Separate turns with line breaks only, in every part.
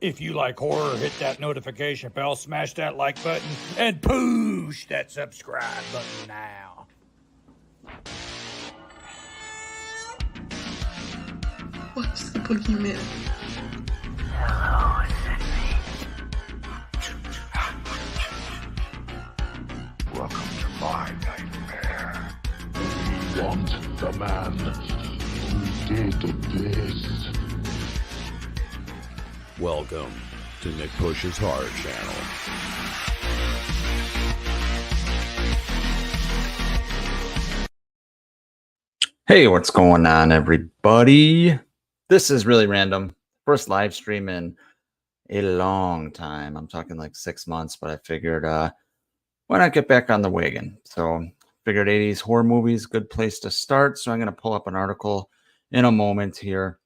If you like horror, hit that notification bell, smash that like button, and push that subscribe button now.
What's the boogeyman?
Hello, Sydney. Welcome to my nightmare. We want the man who did this.
Welcome to Nick Push's Horror Channel.
Hey, what's going on, everybody? This is really random. First live stream in a long time. I'm talking like 6 months, but I figured why not get back on the wagon? So figured 80s horror movies, good place to start. So I'm going to pull up an article in a moment here.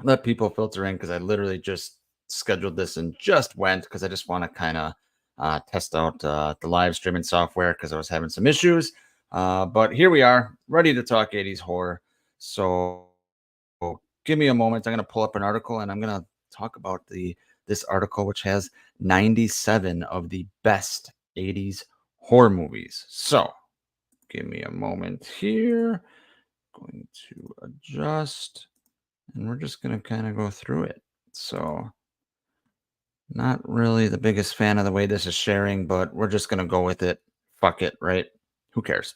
Let people filter in because I literally just scheduled this and just went because I just want to kind of test out the live streaming software because I was having some issues. But here we are, ready to talk 80s horror. So give me a moment. I'm going to pull up an article and I'm going to talk about this article, which has 97 of the best 80s horror movies. So give me a moment here. Going to adjust. And we're just going to kind of go through it. So not really the biggest fan of the way this is sharing, but we're just going to go with it. Fuck it, right? Who cares?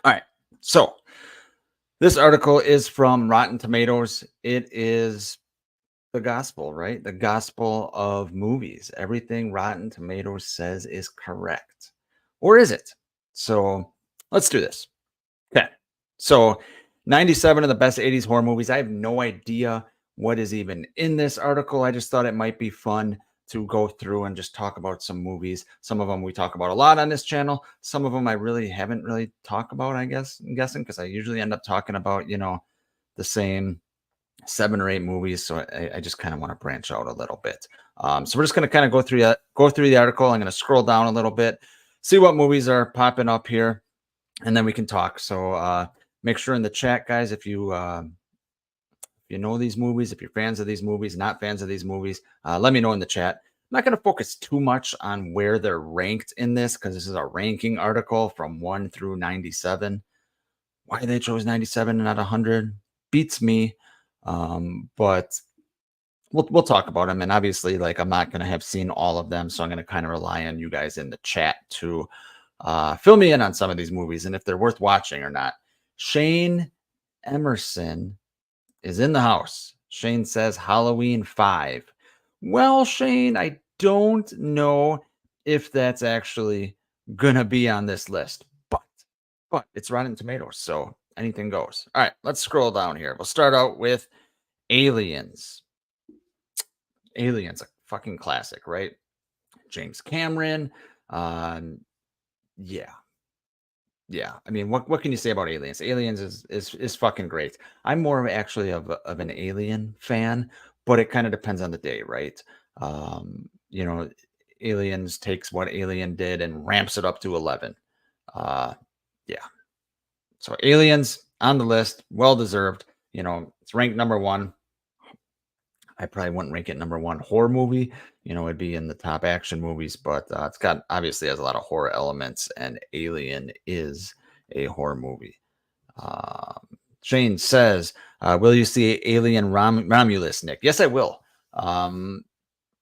All right. So this article is from Rotten Tomatoes. It is the gospel, right? The gospel of movies. Everything Rotten Tomatoes says is correct. Or is it? So let's do this. Okay. So 97 of the best 80s horror movies. I have no idea what is even in this article. I just thought it might be fun to go through and just talk about some movies. Some of them we talk about a lot on this channel. Some of them I really haven't really talked about, I'm guessing, because I usually end up talking about, the same 7 or 8 movies. So I just kind of want to branch out a little bit. So we're just going to kind of go through the article. I'm going to scroll down a little bit, see what movies are popping up here, and then we can talk. So make sure in the chat, guys, if you know these movies, if you're fans of these movies, not fans of these movies, let me know in the chat. I'm not going to focus too much on where they're ranked in this because this is a ranking article from 1 through 97. Why they chose 97 and not 100 beats me. But we'll talk about them. And obviously, like, I'm not going to have seen all of them. So I'm going to kind of rely on you guys in the chat to fill me in on some of these movies and if they're worth watching or not. Shane Emerson is in the house. Shane says Halloween 5. Well, Shane, I don't know if that's actually gonna be on this list, but it's Rotten Tomatoes, so anything goes. All right, let's scroll down here. We'll start out with Aliens. Aliens, a fucking classic, right? James Cameron. Yeah. I mean, what can you say about Aliens? Aliens is fucking great. I'm more actually of an Alien fan, but it kind of depends on the day, right? You know, Aliens takes what Alien did and ramps it up to 11. Yeah. So Aliens on the list, well deserved. It's ranked number 1. I probably wouldn't rank it number 1 horror movie. It'd be in the top action movies, but it's got obviously has a lot of horror elements, and Alien is a horror movie. Shane says, will you see Alien Romulus, Nick? Yes, I will.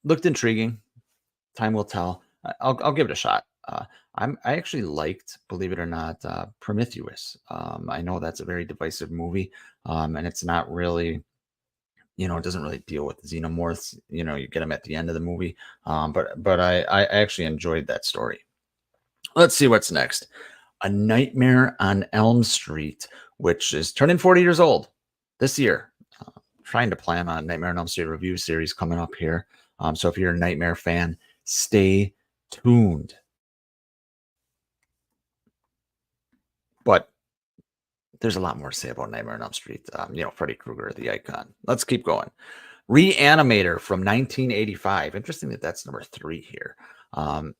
Looked intriguing. Time will tell. I'll give it a shot. I actually liked, believe it or not, Prometheus. I know that's a very divisive movie, and it's not really, it doesn't really deal with xenomorphs. You get them at the end of the movie. But I actually enjoyed that story. Let's see what's next. A Nightmare on Elm Street, which is turning 40 years old this year. Trying to plan on Nightmare on Elm Street review series coming up here. So if you're a Nightmare fan, stay tuned. But there's a lot more to say about Nightmare on Elm Street. Freddy Krueger, the icon. Let's keep going. Reanimator from 1985. Interesting that that's number 3 here. I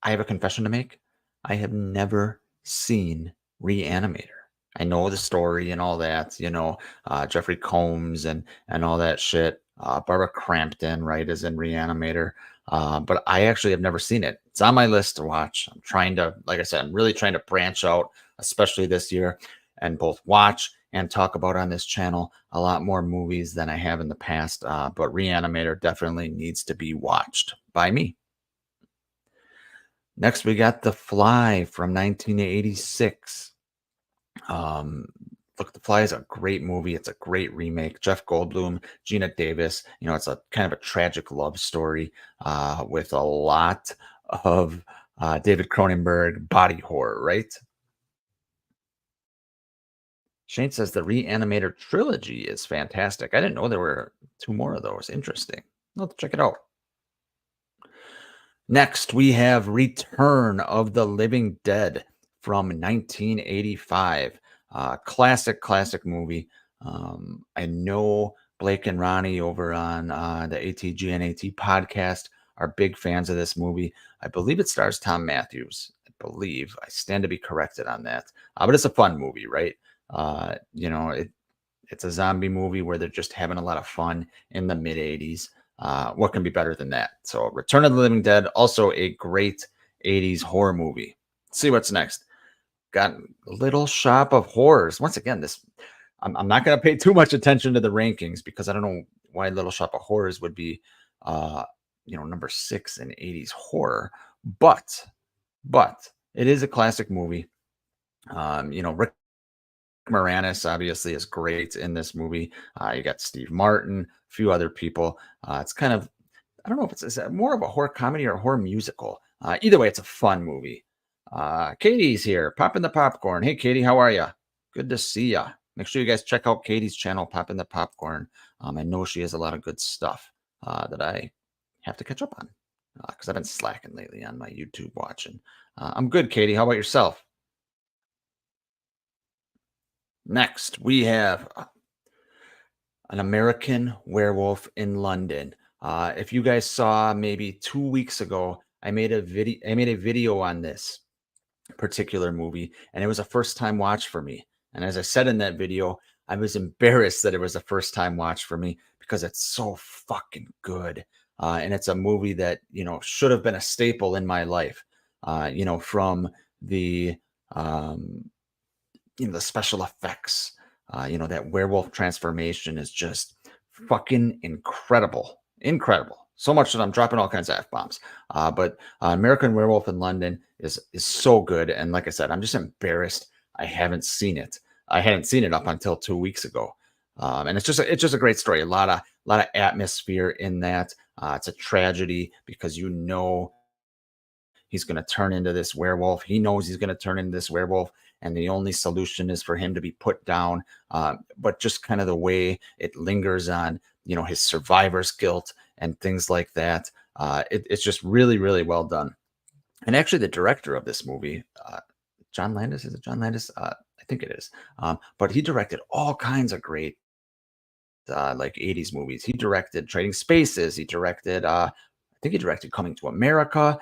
have a confession to make. I have never seen Reanimator. I know the story and all that, Jeffrey Combs and all that shit. Barbara Crampton, right, is in Reanimator. But I actually have never seen it. It's on my list to watch. I'm trying to, like I said, I'm really trying to branch out, especially this year, and both watch and talk about on this channel a lot more movies than I have in the past. But Reanimator definitely needs to be watched by me. Next, we got The Fly from 1986. Look, The Fly is a great movie. It's a great remake. Jeff Goldblum, Gina Davis. It's a kind of a tragic love story with a lot of David Cronenberg body horror, right? Shane says the Reanimator trilogy is fantastic. I didn't know there were 2 more of those. Interesting. I'll have to check it out. Next, we have Return of the Living Dead from 1985. Classic movie. I know Blake and Ronnie over on the ATGNAT podcast are big fans of this movie. I believe it stars Tom Matthews. I stand to be corrected on that. But it's a fun movie, right? It's a zombie movie where they're just having a lot of fun in the mid 80s. What can be better than that? So Return of the Living Dead, also a great 80s horror movie. Let's see what's next. Got Little Shop of Horrors. Once again, I'm not going to pay too much attention to the rankings because I don't know why Little Shop of Horrors would be number 6 in 80s horror, but it is a classic movie. Rick Moranis obviously is great in this movie. You got Steve Martin, a few other people. It's kind of, I don't know if it's more of a horror comedy or a horror musical. Either way, it's a fun movie. Katie's here, popping the popcorn. Hey, Katie, how are you? Good to see ya. Make sure you guys check out Katie's channel, Popping the Popcorn. I know she has a lot of good stuff that I have to catch up on because I've been slacking lately on my YouTube watching. I'm good, Katie. How about yourself? Next, we have An American Werewolf in London. If you guys saw maybe 2 weeks ago, I made a video on this particular movie, and it was a first time watch for me. And as I said in that video, I was embarrassed that it was a first time watch for me because it's so fucking good. And it's a movie that, should have been a staple in my life. From the the special effects, that werewolf transformation is just fucking incredible. So much that I'm dropping all kinds of F-bombs. But American Werewolf in London is so good. And like I said, I'm just embarrassed I haven't seen it. I hadn't seen it up until 2 weeks ago. And it's just a great story. A lot of atmosphere in that. It's a tragedy because he's going to turn into this werewolf. He knows he's going to turn into this werewolf, and the only solution is for him to be put down. But just kind of the way it lingers on, his survivor's guilt and things like that. It's just really, really well done. And actually, the director of this movie, John Landis, is it John Landis? I think it is. But he directed all kinds of great, like 80s movies. He directed Trading Spaces. He directed, I think he directed Coming to America.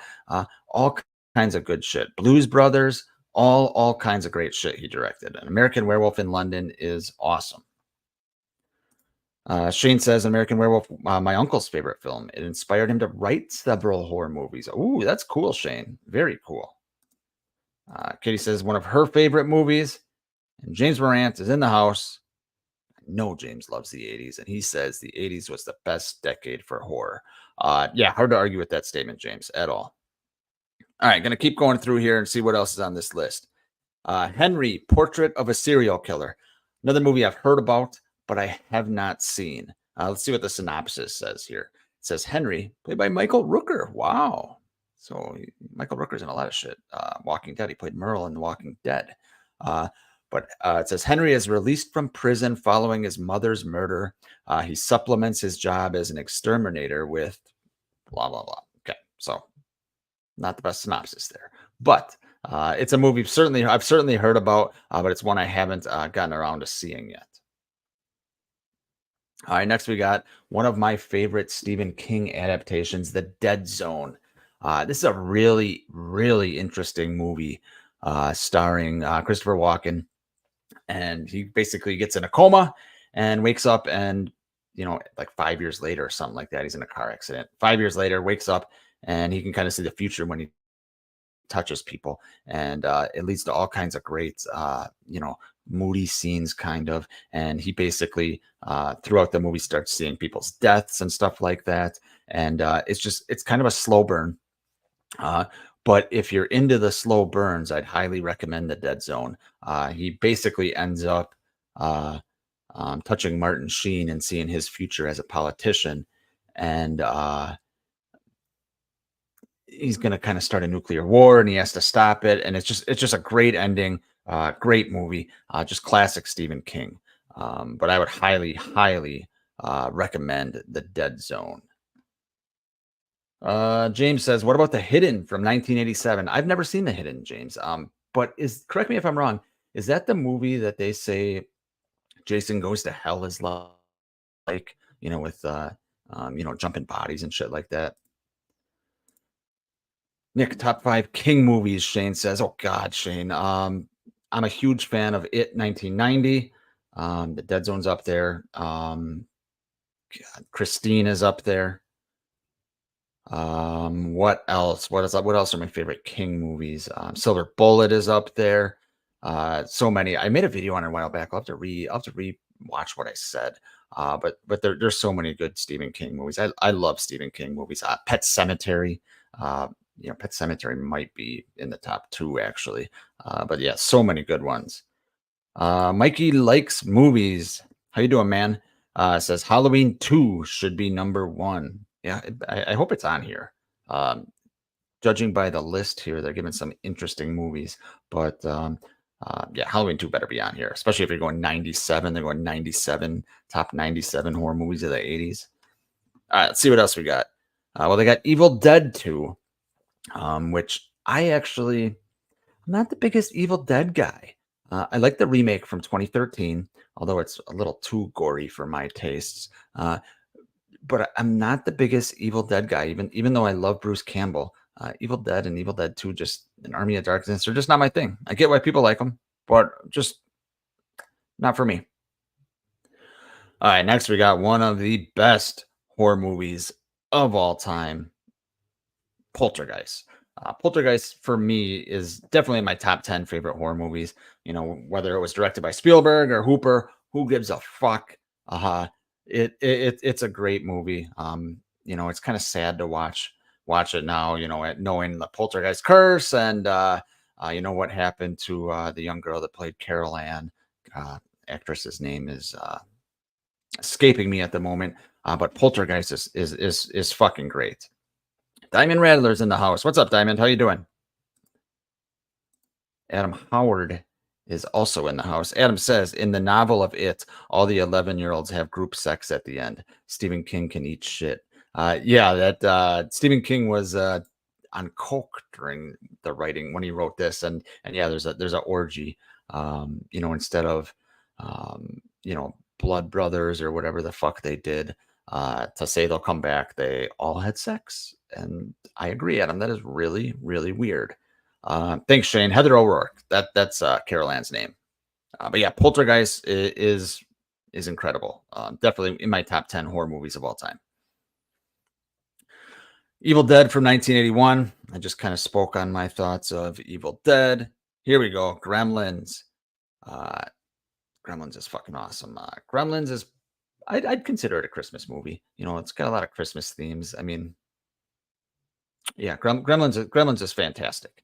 All kinds of good shit. Blues Brothers. All kinds of great shit he directed. An American Werewolf in London is awesome. Shane says American Werewolf, my uncle's favorite film. It inspired him to write several horror movies. Ooh, that's cool, Shane. Very cool. Katie says one of her favorite movies. And James Morant is in the house. I know James loves the 80s, and he says the 80s was the best decade for horror. Yeah, hard to argue with that statement, James, at all. All right, going to keep going through here and see what else is on this list. Henry, Portrait of a Serial Killer. Another movie I've heard about, but I have not seen. Let's see what the synopsis says here. It says Henry, played by Michael Rooker. Wow. So Michael Rooker's in a lot of shit. Walking Dead. He played Merle in The Walking Dead. But it says Henry is released from prison following his mother's murder. He supplements his job as an exterminator with blah, blah, blah. Okay, so not the best synopsis there. But it's a movie I've certainly heard about, but it's one I haven't gotten around to seeing yet. All right, next we got one of my favorite Stephen King adaptations, The Dead Zone. This is a really, really interesting movie starring Christopher Walken. and he basically gets in a coma and wakes up, and like 5 years later or something like that, he's in a car accident. 5 years later, wakes up, and he can kind of see the future when he touches people, and it leads to all kinds of great moody scenes, kind of. And he basically throughout the movie starts seeing people's deaths and stuff like that, and it's kind of a slow burn. But if you're into the slow burns, I'd highly recommend The Dead Zone. He basically ends up touching Martin Sheen and seeing his future as a politician, and he's going to kind of start a nuclear war, and he has to stop it. And it's just a great ending, great movie, just classic Stephen King. But I would highly, highly recommend The Dead Zone. James says, what about The Hidden from 1987? I've never seen The Hidden, James. But correct me if I'm wrong. Is that the movie that they say Jason Goes to Hell is like, with jumping bodies and shit like that? Nick, top 5 King movies, Shane says. Oh God, Shane. I'm a huge fan of It 1990. The Dead Zone's up there. God, Christine is up there. What else? What else are my favorite King movies? Silver Bullet is up there. So many. I made a video on it a while back. I'll have to re-watch what I said. But there's so many good Stephen King movies. I love Stephen King movies. Pet Sematary. Pet Sematary might be in the top 2 actually. But yeah, so many good ones. Mikey likes movies. How you doing, man? Says Halloween 2 should be number 1. Yeah, I hope it's on here. Judging by the list here, they're giving some interesting movies. But yeah, Halloween 2 better be on here, especially if you're going 97. They're going 97, top 97 horror movies of the 80s. All right, let's see what else we got. Well, they got Evil Dead 2, which I'm not the biggest Evil Dead guy. I like the remake from 2013, although it's a little too gory for my tastes. But I'm not the biggest Evil Dead guy, even though I love Bruce Campbell. Evil Dead and Evil Dead 2, just an Army of Darkness, are just not my thing. I get why people like them, but just not for me. All right, next we got one of the best horror movies of all time, Poltergeist. Poltergeist for me is definitely in my top 10 favorite horror movies. Whether it was directed by Spielberg or Hooper, who gives a fuck? It's a great movie. It's kind of sad to watch it now, knowing the Poltergeist curse and what happened to the young girl that played Carol Ann. Actress's name is escaping me at the moment, but Poltergeist is fucking great. Diamond Rattler's in the house. What's up, Diamond? How you doing? Adam Howard is also in the house. Adam says, in the novel of It, all the 11-year-olds have group sex at the end. Stephen King can eat shit. Yeah, that Stephen King was on coke during the writing when he wrote this, and yeah, there's a orgy. Instead of blood brothers or whatever the fuck they did to say they'll come back, they all had sex. And I agree, Adam. That is really, really weird. Thanks, Shane. Heather O'Rourke. That's Carol Ann's name. But yeah, Poltergeist is incredible. Definitely in my top 10 horror movies of all time. Evil Dead from 1981. I just kind of spoke on my thoughts of Evil Dead. Here we go. Gremlins. Gremlins is fucking awesome. Gremlins is, I'd consider it a Christmas movie. It's got a lot of Christmas themes. I mean, yeah, Gremlins is fantastic.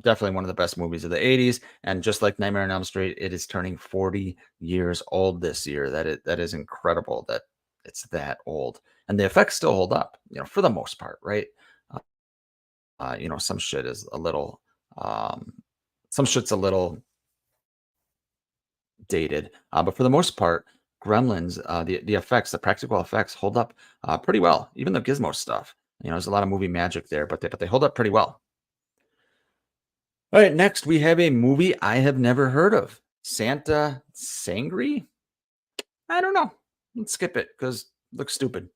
Definitely one of the best movies of the 80s. And just like Nightmare on Elm Street, it is turning 40 years old this year. That is incredible that it's that old. And the effects still hold up, for the most part, right? Some shit is a little, some shit's a little dated. But for the most part, Gremlins, the effects, the practical effects hold up pretty well. Even the Gizmo stuff. There's a lot of movie magic there, but they hold up pretty well. All right, next we have a movie I have never heard of. Santa Sangre? I don't know. Let's skip it because it looks stupid.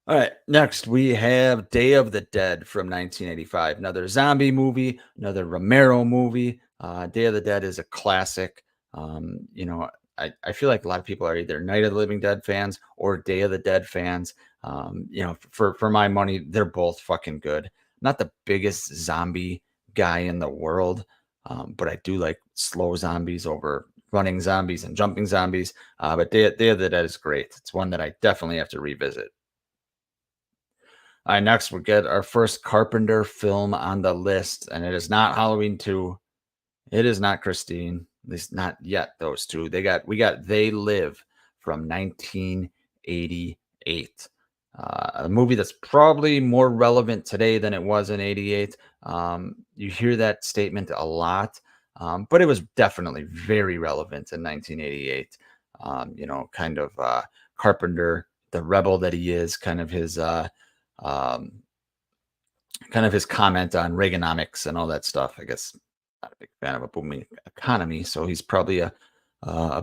All right, next we have Day of the Dead from 1985. Another zombie movie, another Romero movie. Day of the Dead is a classic. You know, I feel like a lot of people are either Night of the Living Dead fans or Day of the Dead fans. You know, for my money, they're both fucking good. Not the biggest zombie guy in the world, but I do like slow zombies over running zombies and jumping zombies. But Day of the Dead is great. It's one that I definitely have to revisit. All right, next we'll get our first Carpenter film on the list, and it is not Halloween 2. It is not Christine. At least not yet. Those two. We got They Live from 1988. A movie that's probably more relevant today than it was in 88. You hear that statement a lot, but it was definitely very relevant in 1988. You know, kind of Carpenter, the rebel that he is, kind of his comment on Reaganomics and all that stuff. I guess not a big fan of a booming economy, so he's probably a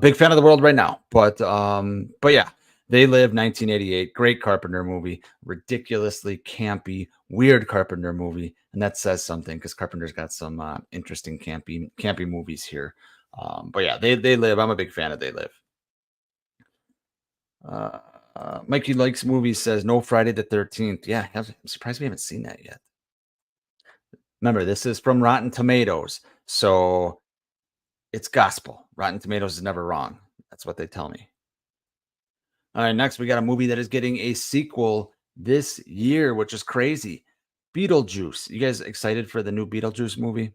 big fan of the world right now. But yeah, They Live, 1988, great Carpenter movie, ridiculously campy, weird Carpenter movie, and that says something because Carpenter's got some interesting campy movies here. But yeah, They Live. I'm a big fan of They Live. Mikey Likes Movies says no Friday the 13th. Yeah, I'm surprised we haven't seen that yet. Remember, this is from Rotten Tomatoes, so it's gospel. Rotten Tomatoes is never wrong. That's what they tell me. All right, next we got a movie that is getting a sequel this year, which is crazy. Beetlejuice. You guys excited for the new Beetlejuice movie?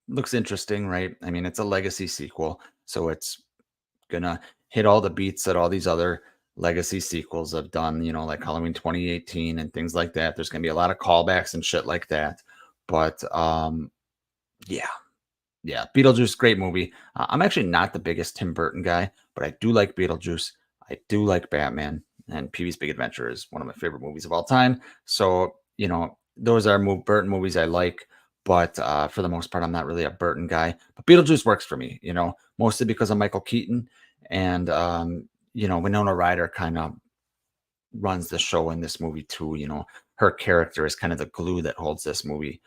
Looks interesting, right? I mean, it's a legacy sequel, so it's gonna hit all the beats that all these other legacy sequels have done, you know, like Halloween 2018 and things like that. There's gonna be a lot of callbacks and shit like that. But yeah, Beetlejuice, great movie. I'm actually not the biggest Tim Burton guy, but I do like Beetlejuice. I do like Batman, and Pee-wee's Big Adventure is one of my favorite movies of all time. So, you know, those are Burton movies I like, but for the most part, I'm not really a Burton guy. But Beetlejuice works for me, you know, mostly because of Michael Keaton and, you know, Winona Ryder kind of runs the show in this movie too. You know, her character is kind of the glue that holds this movie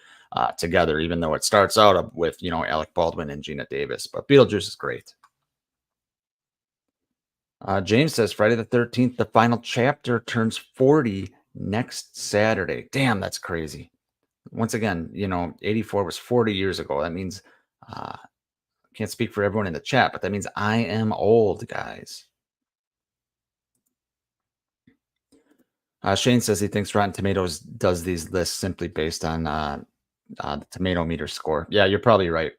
together, even though it starts out with, you know, Alec Baldwin and Gina Davis. But Beetlejuice is great. James says Friday the 13th, the final chapter turns 40 next Saturday. Damn, that's crazy. Once again, you know, 84 was 40 years ago. That means, can't speak for everyone in the chat, but that means I am old, guys. Shane says he thinks Rotten Tomatoes does these lists simply based on the tomato meter score. Yeah, you're probably right.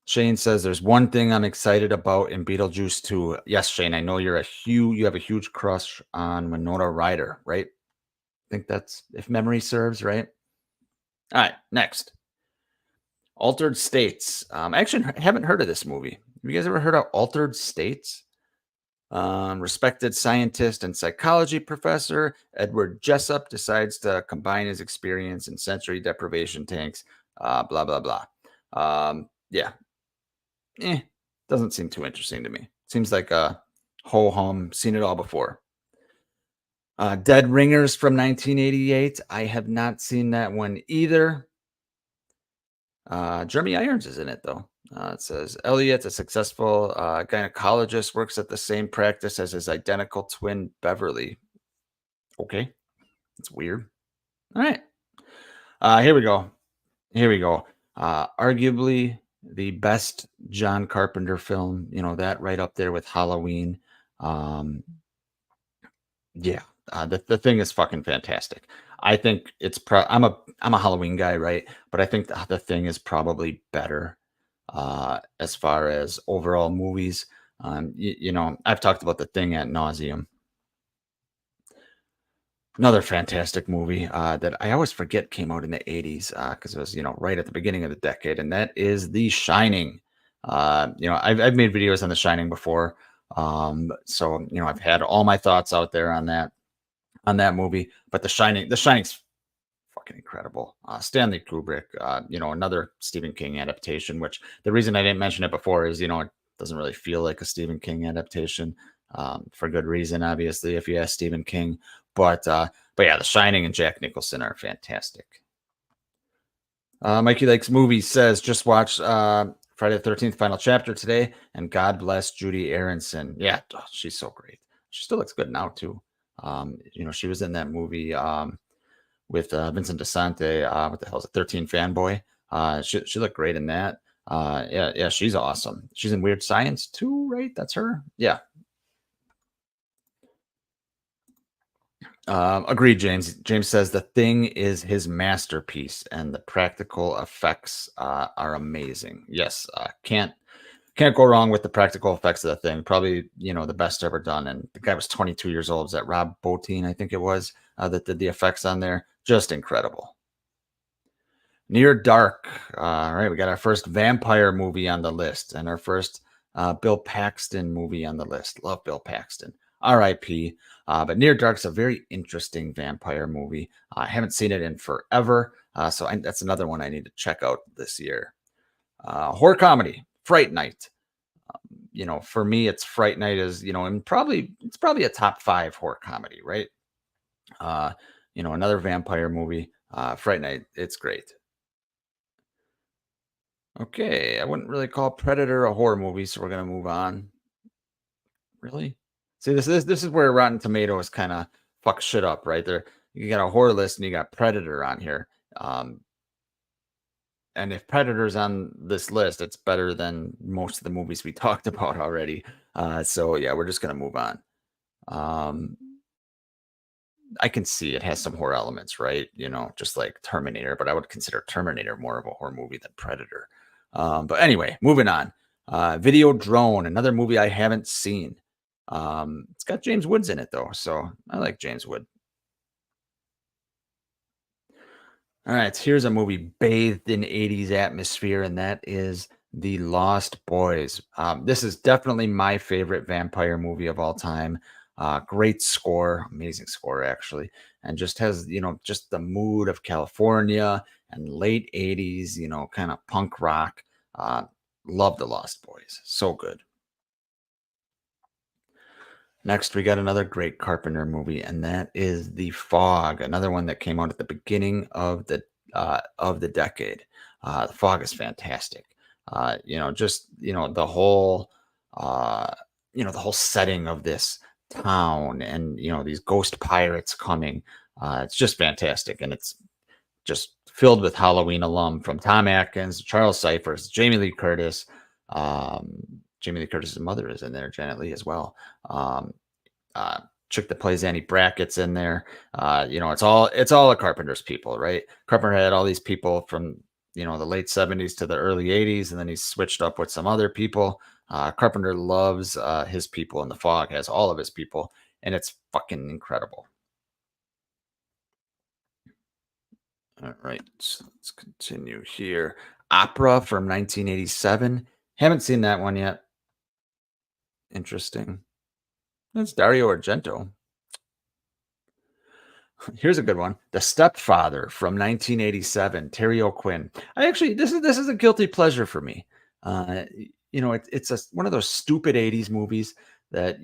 Shane says there's one thing I'm excited about in Beetlejuice 2. Yes, Shane, I know you have a huge crush on Winona Ryder, right? I think that's, if memory serves, right? All right, next. Altered States. I actually haven't heard of this movie. Have you guys ever heard of Altered States? Respected scientist and psychology professor Edward Jessup decides to combine his experience in sensory deprivation tanks. Blah blah blah. Yeah, doesn't seem too interesting to me. Seems like a ho hum. Seen it all before. Dead Ringers from 1988. I have not seen that one either. Jeremy Irons is in it though. It says Elliot, a successful gynecologist, works at the same practice as his identical twin Beverly. Okay, it's weird. All right, here we go. Arguably the best John Carpenter film. You know, that right up there with Halloween. Yeah, the thing is fucking fantastic. I think it's I'm a Halloween guy, right? But I think the thing is probably better as far as overall movies. You know, I've talked about the thing ad nauseum. Another fantastic movie that I always forget came out in the 80s because it was, you know, right at the beginning of the decade, and that is The Shining. You know, I've made videos on The Shining before, so you know, I've had all my thoughts out there on that movie. But The Shining's fucking incredible. Stanley Kubrick, you know, another Stephen King adaptation, which the reason I didn't mention it before is, you know, it doesn't really feel like a Stephen King adaptation for good reason, obviously, if you ask Stephen King. But yeah, The Shining and Jack Nicholson are fantastic. Mikey Likes Movies says, just watch Friday the 13th final chapter today, and God bless Judy Aronson. Yeah, she's so great. She still looks good now, too. She was in that movie with Vincent DeSante. What the hell is it? 13 Fanboy. She looked great in that. Yeah, she's awesome. She's in Weird Science too, right? That's her. Yeah. Agreed, James. James says The Thing is his masterpiece, and the practical effects are amazing. Yes, can't go wrong with the practical effects of The Thing. Probably the best ever done. And the guy was 22 years old. Is that Rob Bottin? I think it was that did the effects on there. Just incredible. Near Dark. All right, we got our first vampire movie on the list, and our first Bill Paxton movie on the list. Love Bill Paxton. R.I.P. But Near Dark's a very interesting vampire movie. I haven't seen it in forever, so that's another one I need to check out this year. Horror comedy, Fright Night. For me, it's Fright Night is and it's probably a top 5 horror comedy, right? Another vampire movie, Fright Night. It's great. Okay, I wouldn't really call Predator a horror movie, so we're gonna move on. Really? See, this is where Rotten Tomatoes kind of fucks shit up, right there. You got a horror list and you got Predator on here. And if Predator's on this list, it's better than most of the movies we talked about already. So yeah, we're just gonna move on. I can see it has some horror elements, right? Just like Terminator, but I would consider Terminator more of a horror movie than Predator. But anyway, moving on. Video Drone, another movie I haven't seen. It's got James Woods in it though, so I like James Wood. All right, here's a movie bathed in 80s atmosphere, and that is The Lost Boys. This is definitely my favorite vampire movie of all time. Great score, amazing score actually, and just has just the mood of California and late 80s, kind of punk rock. Love The Lost Boys, so good. Next, we got another great Carpenter movie, and that is The Fog, another one that came out at the beginning of the decade. The Fog is fantastic. The whole the whole setting of this town, and these ghost pirates coming. It's just fantastic, and it's just filled with Halloween alum, from Tom Atkins, Charles Cyphers, Jamie Lee Curtis. Jamie Lee Curtis's mother is in there, Janet Leigh as well. Chick that plays Annie Brackett's in there. It's all a Carpenter's people, right? Carpenter had all these people from the late 70s to the early 80s, and then he switched up with some other people. Carpenter loves his people, and The Fog has all of his people, and it's fucking incredible. All right, so let's continue here. Opera from 1987. Haven't seen that one yet. Interesting. That's Dario Argento. Here's a good one. The Stepfather from 1987. Terry O'Quinn. This is a guilty pleasure for me. It's one of those stupid 80s movies that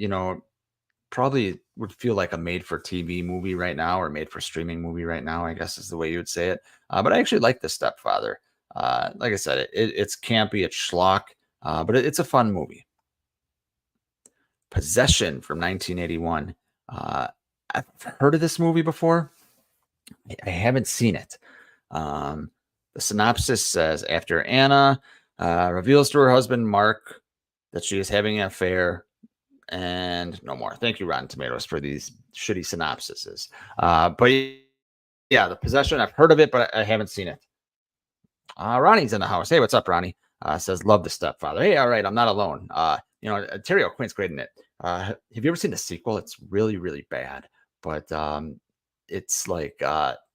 probably would feel like a made-for-TV movie right now, or made-for-streaming movie right now, I guess is the way you would say it. But I actually like The Stepfather. Like I said, it's campy, it's schlock, but it's a fun movie. Possession from 1981. I've heard of this movie before. I haven't seen it. The synopsis says, after Anna reveals to her husband, Mark, that she is having an affair, and no more. Thank you, Rotten Tomatoes, for these shitty synopsises. But yeah, The Possession, I've heard of it, but I haven't seen it. Ronnie's in the house. Hey, what's up, Ronnie? Says, love The Stepfather. Hey, all right, I'm not alone. Terry O'Quinn's great in it. Have you ever seen the sequel? It's really, really bad, but it's like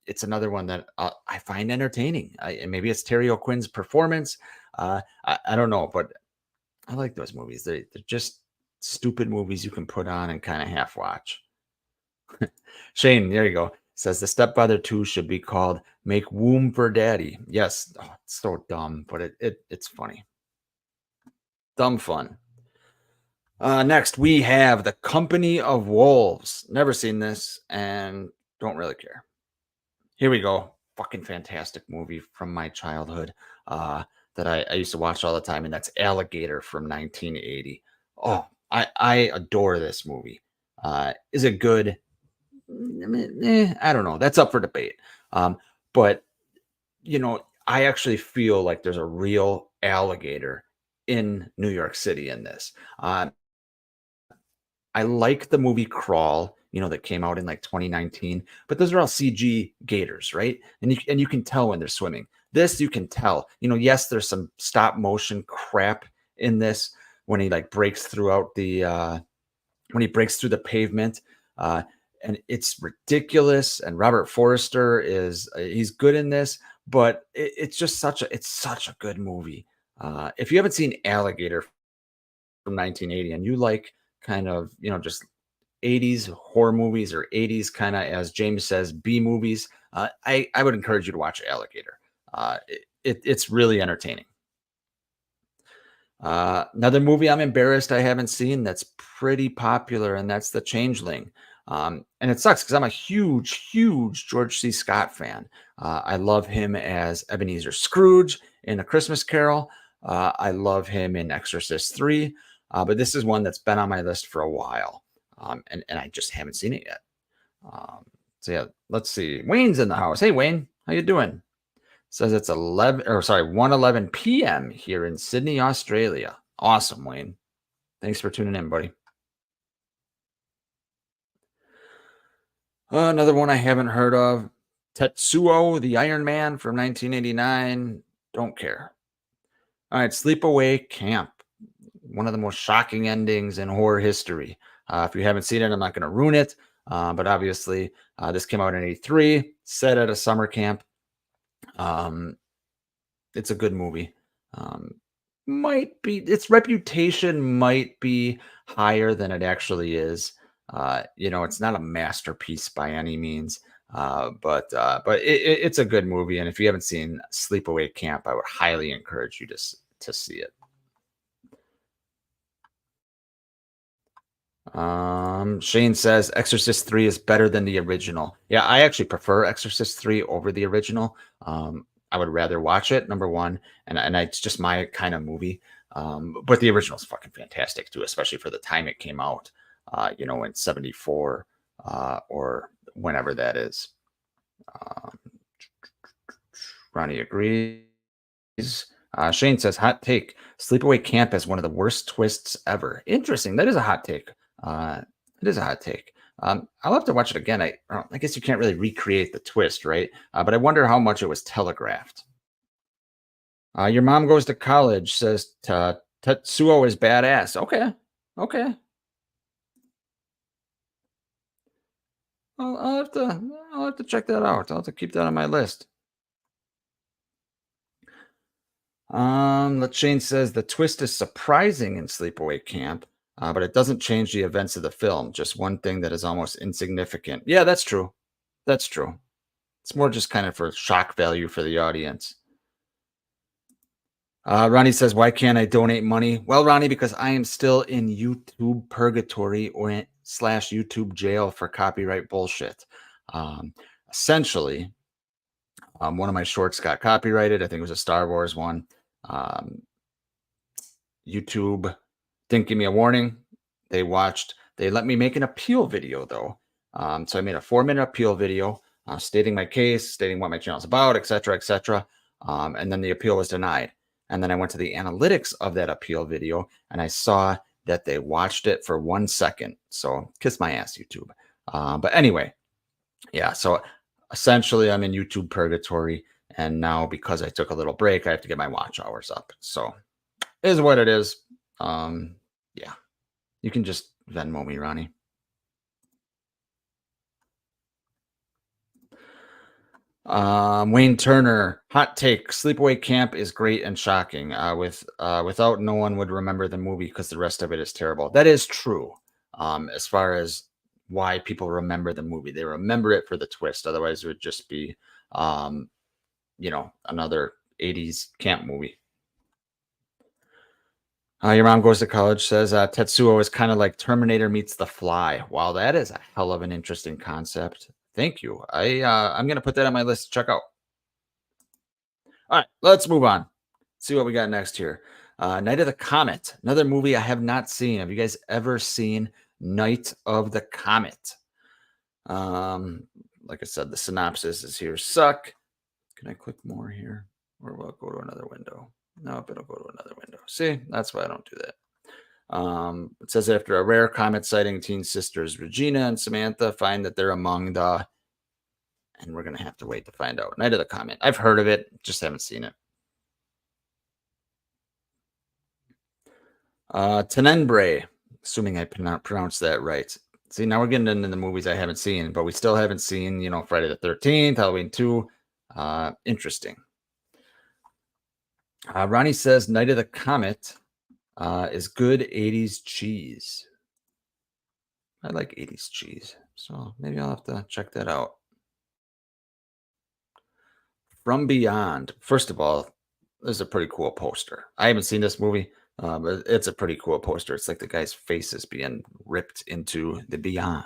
it's another one that I find entertaining. And maybe it's Terry O'Quinn's performance. I don't know, but I like those movies. They're just stupid movies you can put on and kind of half watch. Shane, there you go. Says The Stepfather 2 should be called Make Womb for Daddy. Yes, it's so dumb, but it's funny. Dumb fun. Next, we have The Company of Wolves. Never seen this and don't really care. Here we go. fucking fantastic movie from my childhood that I used to watch all the time, and that's Alligator from 1980. Oh, I adore this movie. Is it good? I don't know. That's up for debate. But I actually feel like there's a real alligator in New York City in this. I like the movie Crawl, that came out in like 2019, but those are all CG gators, right? And you can tell when they're swimming. This you can tell. Yes, there's some stop motion crap in this when he like breaks throughout the when he breaks through the pavement. And it's ridiculous. And Robert Forster he's good in this, but it's just it's such a good movie. If you haven't seen Alligator from 1980 and you like kind of, just 80s horror movies or 80s kind of, as James says, B movies, I would encourage you to watch Alligator. It's really entertaining. Another movie I'm embarrassed I haven't seen that's pretty popular, and that's The Changeling. And it sucks because I'm a huge, huge George C. Scott fan. I love him as Ebenezer Scrooge in A Christmas Carol. I love him in Exorcist 3. But this is one that's been on my list for a while. And I just haven't seen it yet. So yeah, let's see. Wayne's in the house. Hey, Wayne, how you doing? Says it's 1:11 p.m. here in Sydney, Australia. Awesome, Wayne. Thanks for tuning in, buddy. Another one I haven't heard of. Tetsuo, the Iron Man from 1989. Don't care. All right, Sleepaway Camp. One of the most shocking endings in horror history. If you haven't seen it, I'm not going to ruin it. But obviously, this came out in 83, set at a summer camp. It's a good movie. Its reputation might be higher than it actually is. It's not a masterpiece by any means. But it's a good movie. And if you haven't seen Sleepaway Camp, I would highly encourage you to see it. Shane says Exorcist 3 is better than the original. Yeah, I actually prefer Exorcist 3 over the original. I would rather watch it, number one, and it's just my kind of movie. But the original is fucking fantastic too, especially for the time it came out, in 74 or whenever that is. Ronnie agrees. Shane says, hot take, Sleepaway Camp has one of the worst twists ever. Interesting. That is a hot take. It is a hot take. I'll have to watch it again. I guess you can't really recreate the twist, right? But I wonder how much it was telegraphed. Your mom goes to college, says Tetsuo is badass. Okay. I'll have to check that out. I'll have to keep that on my list. Shane says the twist is surprising in Sleepaway Camp, but it doesn't change the events of the film. Just one thing that is almost insignificant. Yeah, that's true. That's true. It's more just kind of for shock value for the audience. Ronnie says, why can't I donate money? Well, Ronnie, because I am still in YouTube purgatory or / YouTube jail for copyright bullshit. Essentially, one of my shorts got copyrighted. I think it was a Star Wars one. YouTube didn't give me a warning. They let me make an appeal video though. So I made a 4-minute appeal video stating my case, stating what my channel is about, etc., etc. And then the appeal was denied. And then I went to the analytics of that appeal video and I saw that they watched it for 1 second. So kiss my ass, YouTube. But anyway, yeah. So essentially I'm in YouTube purgatory. And now because I took a little break, I have to get my watch hours up. So it is what it is. Yeah. You can just Venmo me, Ronnie. Wayne Turner, hot take. Sleepaway Camp is great and shocking. Without, no one would remember the movie because the rest of it is terrible. That is true. As far as why people remember the movie, they remember it for the twist. Otherwise, it would just be, another 80s camp movie. Your mom goes to college, says Tetsuo is kind of like Terminator meets The Fly. Wow, that is a hell of an interesting concept. Thank you. I'm going to put that on my list to check out. All right, let's move on. See what we got next here. Night of the Comet, another movie I have not seen. Have you guys ever seen Night of the Comet? Like I said, the synopsis is here. Suck. Can I click more here? Or will it go to another window? Nope, it'll go to another window. See, that's why I don't do that. It says after a rare comet sighting, teen sisters Regina and Samantha find that they're among the, and we're going to have to wait to find out. Night of the Comet. I've heard of it, just haven't seen it. Tenebrae, assuming I pronounced that right. See, now we're getting into the movies I haven't seen, but we still haven't seen, Friday the 13th, Halloween 2. Interesting. Ronnie says Night of the Comet is good 80s cheese. I like 80s cheese, so maybe I'll have to check that out. From Beyond. First of all, this is a pretty cool poster. I haven't seen this movie, but it's a pretty cool poster. It's like the guy's face is being ripped into the beyond.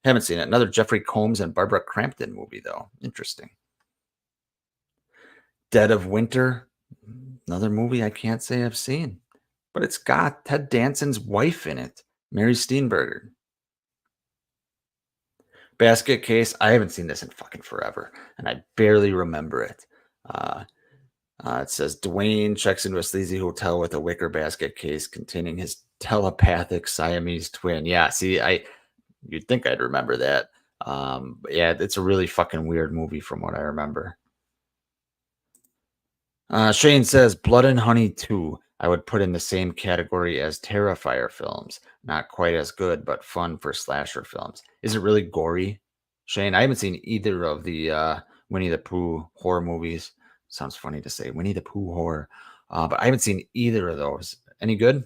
Haven't seen it. Another Jeffrey Combs and Barbara Crampton movie, though. Interesting. Dead of Winter. Another movie I can't say I've seen, but it's got Ted Danson's wife in it, Mary Steenburgen. Basket Case. I haven't seen this in fucking forever, and I barely remember it. It says Dwayne checks into a sleazy hotel with a wicker basket case containing his telepathic Siamese twin. Yeah, see, you'd think I'd remember that. But yeah, it's a really fucking weird movie from what I remember. Shane says Blood and Honey 2. I would put in the same category as Terrifier films. Not quite as good, but fun for slasher films. Is it really gory, Shane? I haven't seen either of the Winnie the Pooh horror movies. Sounds funny to say Winnie the Pooh horror, but I haven't seen either of those. Any good?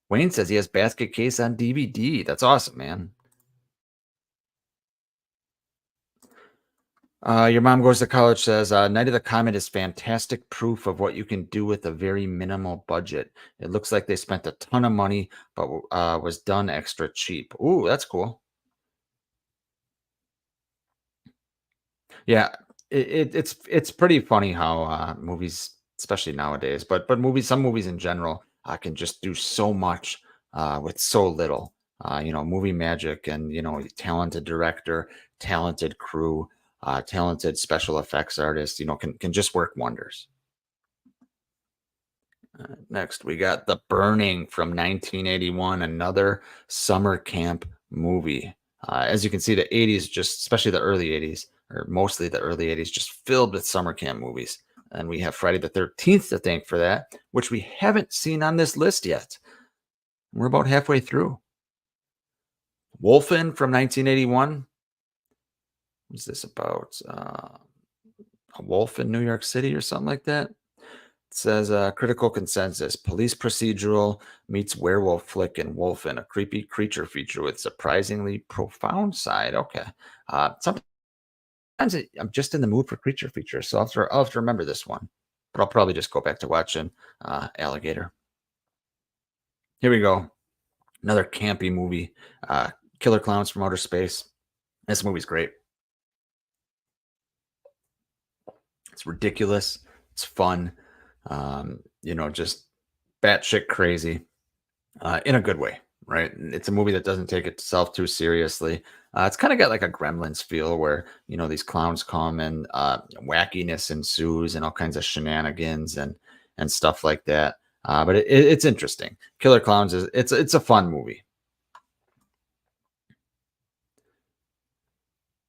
Wayne says he has Basket Case on DVD. That's awesome, man. Your Mom Goes to College says Night of the Comet is fantastic proof of what you can do with a very minimal budget. It looks like they spent a ton of money, but was done extra cheap. Ooh, that's cool. Yeah, it's pretty funny how movies, especially nowadays, but some movies in general, can just do so much with so little. Movie magic and talented director, talented crew, talented special effects artists, can just work wonders. Next, we got The Burning from 1981, another summer camp movie. As you can see, the 80s, just especially the early 80s, or mostly the early 80s, just filled with summer camp movies. And we have Friday the 13th to thank for that, which we haven't seen on this list yet. We're about halfway through. Wolfen from 1981. What's this about? A wolf in New York City or something like that? It says critical consensus. Police procedural meets werewolf flick in Wolfen, a creepy creature feature with surprisingly profound side. Okay. Sometimes I'm just in the mood for creature features, so I'll have to remember this one. But I'll probably just go back to watching Alligator. Here we go. Another campy movie. Killer Clowns from Outer Space. This movie's great. It's ridiculous. It's fun. Just batshit crazy in a good way, right? It's a movie that doesn't take itself too seriously. It's kind of got like a Gremlins feel where, these clowns come and wackiness ensues and all kinds of shenanigans and stuff like that. But it's interesting. Killer Clowns it's a fun movie.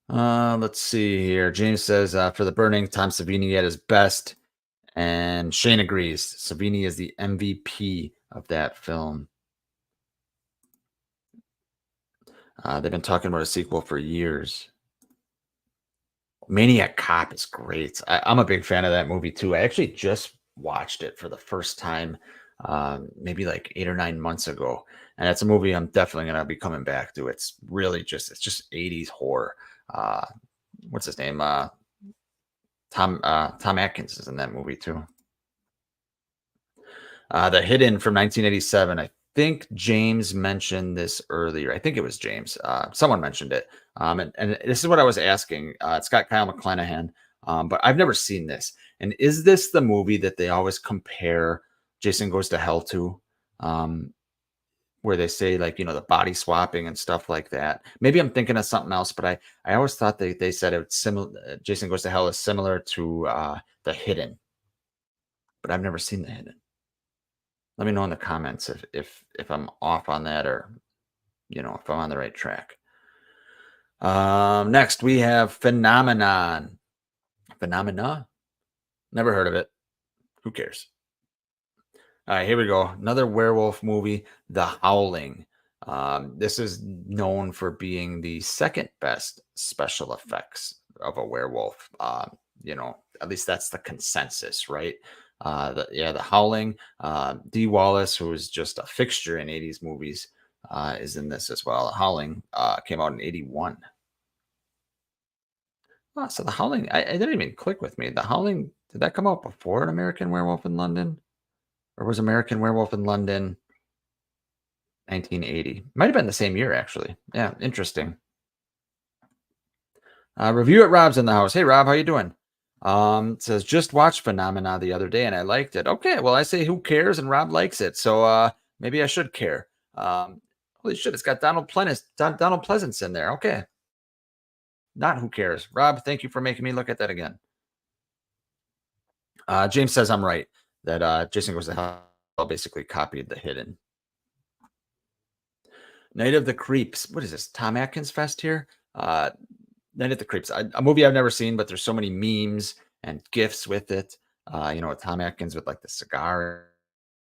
Let's see here. James says for The Burning, Tom Savini at his best. And Shane agrees. Savini is the MVP of that film. They've been talking about a sequel for years. Maniac Cop is great. I'm a big fan of that movie too. I actually just watched it for the first time, maybe like 8 or 9 months ago. And it's a movie I'm definitely going to be coming back to. It's just 80s horror. What's his name? Tom Atkins is in that movie too. The Hidden from 1987. I think James mentioned this earlier. I think it was James. Someone mentioned it. And this is what I was asking. It's got Kyle MacLachlan, but I've never seen this. And is this the movie that they always compare Jason Goes to Hell to? Where they say, like, the body swapping and stuff like that. Maybe I'm thinking of something else, but I always thought they said it's similar. Jason Goes to Hell is similar to The Hidden, but I've never seen The Hidden. Let me know in the comments if I'm off on that, or if I'm on the right track. Next we have Phenomenon. Phenomena? Never heard of it. Who cares? All right, here we go. Another werewolf movie, The Howling. This is known for being the second best special effects of a werewolf. At least that's the consensus, right? The Howling. Dee Wallace, who is just a fixture in 80s movies, is in this as well. The Howling came out in 81. Oh, so The Howling, I didn't even click with me. The Howling, did that come out before An American Werewolf in London? Or was American Werewolf in London 1980? Might have been the same year, actually. Yeah, interesting. Review at Rob's in the house. Hey, Rob, how you doing? It says, just watched Phenomena the other day and I liked it. Okay, well, I say who cares, and Rob likes it. So maybe I should care. Holy shit, it's got Donald Pleasance in there. Okay. Not who cares. Rob, thank you for making me look at that again. James says I'm right, that Jason Goes to Hell basically copied The Hidden. Night of the Creeps. What is this? Tom Atkins Fest here? Night of the Creeps. A movie I've never seen, but there's so many memes and GIFs with it. With Tom Atkins with like the cigar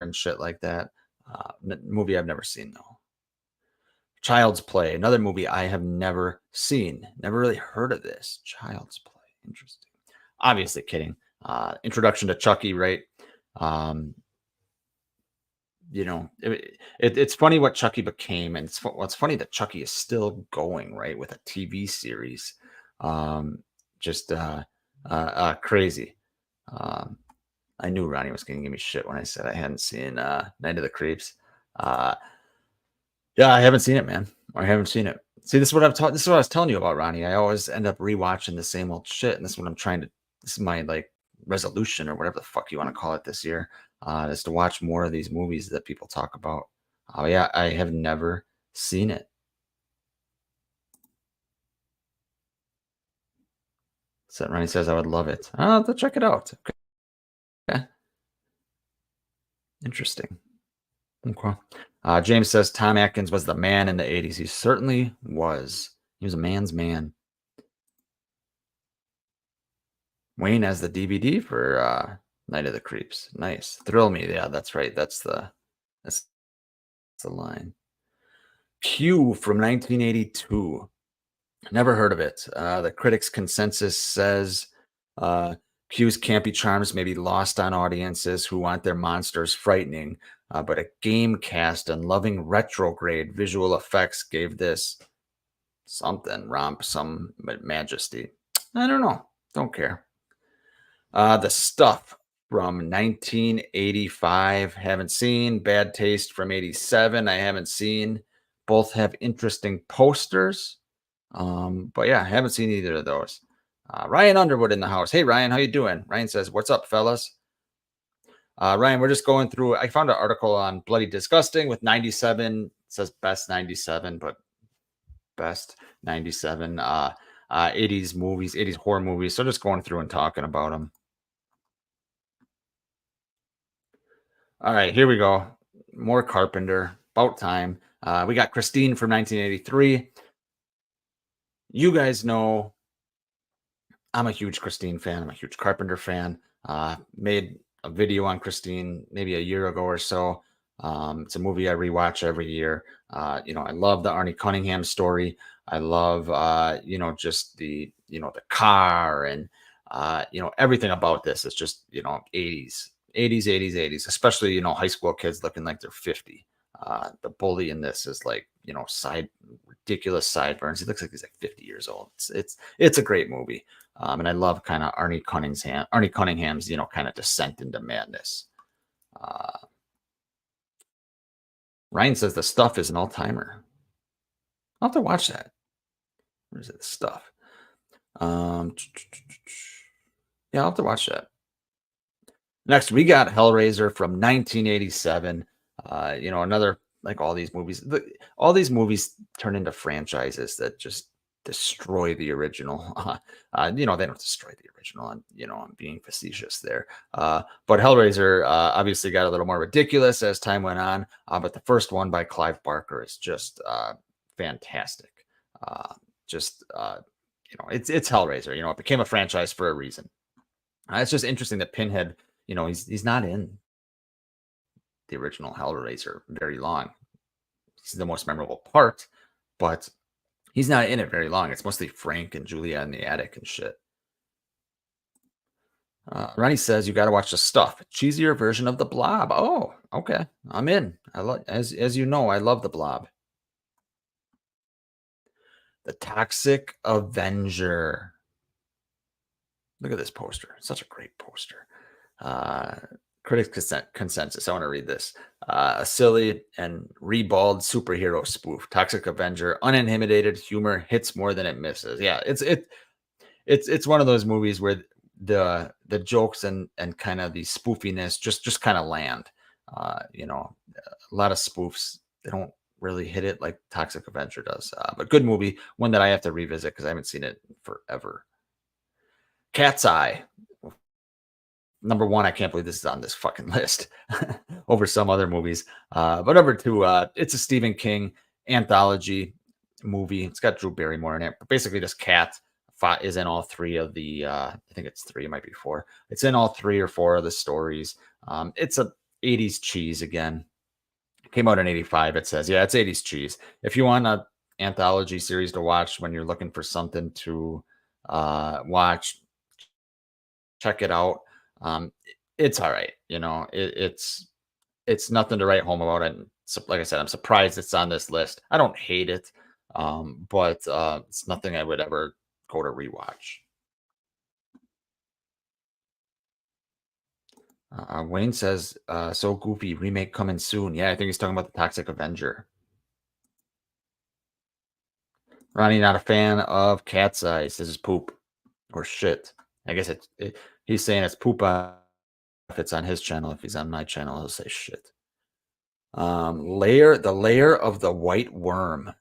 and shit like that. Movie I've never seen, though. Child's Play. Another movie I have never seen. Never really heard of this. Child's Play. Interesting. Obviously kidding. Introduction to Chucky, right? It's funny what Chucky became, and it's funny that Chucky is still going, right, with a TV series. Just crazy. I knew Ronnie was going to give me shit when I said I hadn't seen Night of the Creeps. Yeah, I haven't seen it, man. I haven't seen it. See, this is what this is what I was telling you about, Ronnie. I always end up rewatching the same old shit, and this is what I'm trying to. This is my resolution, or whatever the fuck you want to call it, this year, is to watch more of these movies that people talk about. Oh yeah, I have never seen it. So Ronnie says I would love it. I'll have to check it out. Okay. Interesting. Okay. James says Tom Atkins was the man in the 80s. He certainly was. He was a man's man. Wayne has the DVD for Night of the Creeps. Nice. Thrill Me. Yeah, that's right. That's the line. Q from 1982. Never heard of it. The critics' consensus says Q's campy charms may be lost on audiences who want their monsters frightening, but a game cast and loving retrograde visual effects gave this something, some majesty. I don't know. Don't care. The Stuff from 1985. Haven't seen. Bad Taste from 87. I haven't seen. Both have interesting posters. But yeah, I haven't seen either of those. Ryan Underwood in the house. Hey, Ryan, how you doing? Ryan says, what's up, fellas? Ryan, we're just going through. I found an article on Bloody Disgusting with 97. It says best 97, but best 97 80s movies, 80s horror movies. So just going through and talking about them. All right, here we go. More Carpenter. About time. We got Christine from 1983. You guys know I'm a huge Christine fan. I'm a huge Carpenter fan. Made a video on Christine maybe a year ago or so. It's a movie I rewatch every year. I love the Arnie Cunningham story. I love, just the car and, everything about this is just, 80s, especially, high school kids looking like they're 50. The bully in this is ridiculous sideburns. He looks like he's 50 years old. It's a great movie. And I love kind of Arnie Cunningham's, kind of descent into madness. Ryan says The Stuff is an all-timer. I'll have to watch that. What is it? The Stuff. Yeah, I'll have to watch that. Next, we got Hellraiser from 1987. Another, like, all these movies. All these movies turn into franchises that just destroy the original. They don't destroy the original. I'm being facetious there. But Hellraiser obviously got a little more ridiculous as time went on. But the first one by Clive Barker is just fantastic. It's Hellraiser. It became a franchise for a reason. It's just interesting that Pinhead, he's not in the original Hellraiser very long. He's the most memorable part, but he's not in it very long. It's mostly Frank and Julia in the attic and shit. Ronnie says you got to watch The Stuff, a cheesier version of The Blob. Oh, okay, I'm in. I love, as you know, I love The Blob. The Toxic Avenger. Look at this poster. Such a great poster. Critics consensus. I want to read this. A silly and ribald superhero spoof. Toxic Avenger, unintimidated humor, hits more than it misses. Yeah, it's one of those movies where the jokes and kind of the spoofiness just kind of land. A lot of spoofs, they don't really hit it like Toxic Avenger does. But good movie, one that I have to revisit because I haven't seen it in forever. Cat's Eye. Number one, I can't believe this is on this fucking list over some other movies. But number two, it's a Stephen King anthology movie. It's got Drew Barrymore in it. But basically, this cat is in all three of the, I think it's three, it might be four. It's in all 3 or 4 of the stories. It's a 80s cheese again. It came out in 85, it says. Yeah, it's 80s cheese. If you want an anthology series to watch when you're looking for something to watch, check it out. It's all right. It's nothing to write home about. And so, like I said, I'm surprised it's on this list. I don't hate it, but it's nothing I would ever go to rewatch. Wayne says, so goofy, remake coming soon. Yeah, I think he's talking about the Toxic Avenger. Ronnie, not a fan of Cat's Eye. He says it's poop or shit. I guess he's saying it's poop if it's on his channel. If he's on my channel, he'll say shit. The Lair of the White Worm.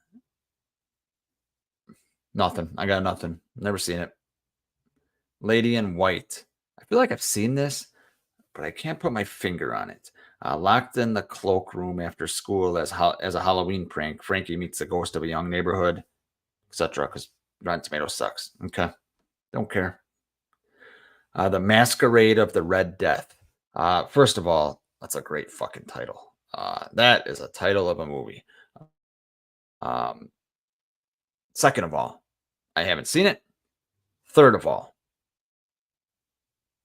Nothing. I got nothing. Never seen it. Lady in White. I feel like I've seen this, but I can't put my finger on it. Locked in the cloakroom after school as a Halloween prank. Frankie meets the ghost of a young neighborhood, etc. Because Rotten Tomatoes sucks. Okay. Don't care. The Masquerade of the Red Death. First of all, that's a great fucking title. That is a title of a movie. Second of all, I haven't seen it. Third of all,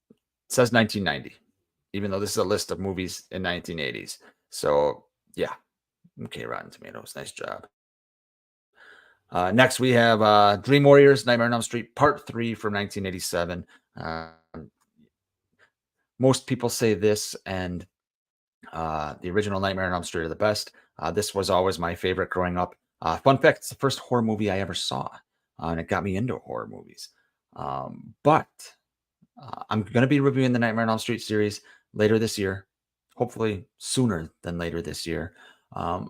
it says 1990, even though this is a list of movies in 1980s. So, yeah. Okay, Rotten Tomatoes. Nice job. Next, we have Dream Warriors, Nightmare on Elm Street, Part 3 from 1987. Most people say this and the original Nightmare on Elm Street are the best. This was always my favorite growing up. Fun fact, it's the first horror movie I ever saw, and it got me into horror movies. But I'm going to be reviewing the Nightmare on Elm Street series later this year, hopefully sooner than later this year. But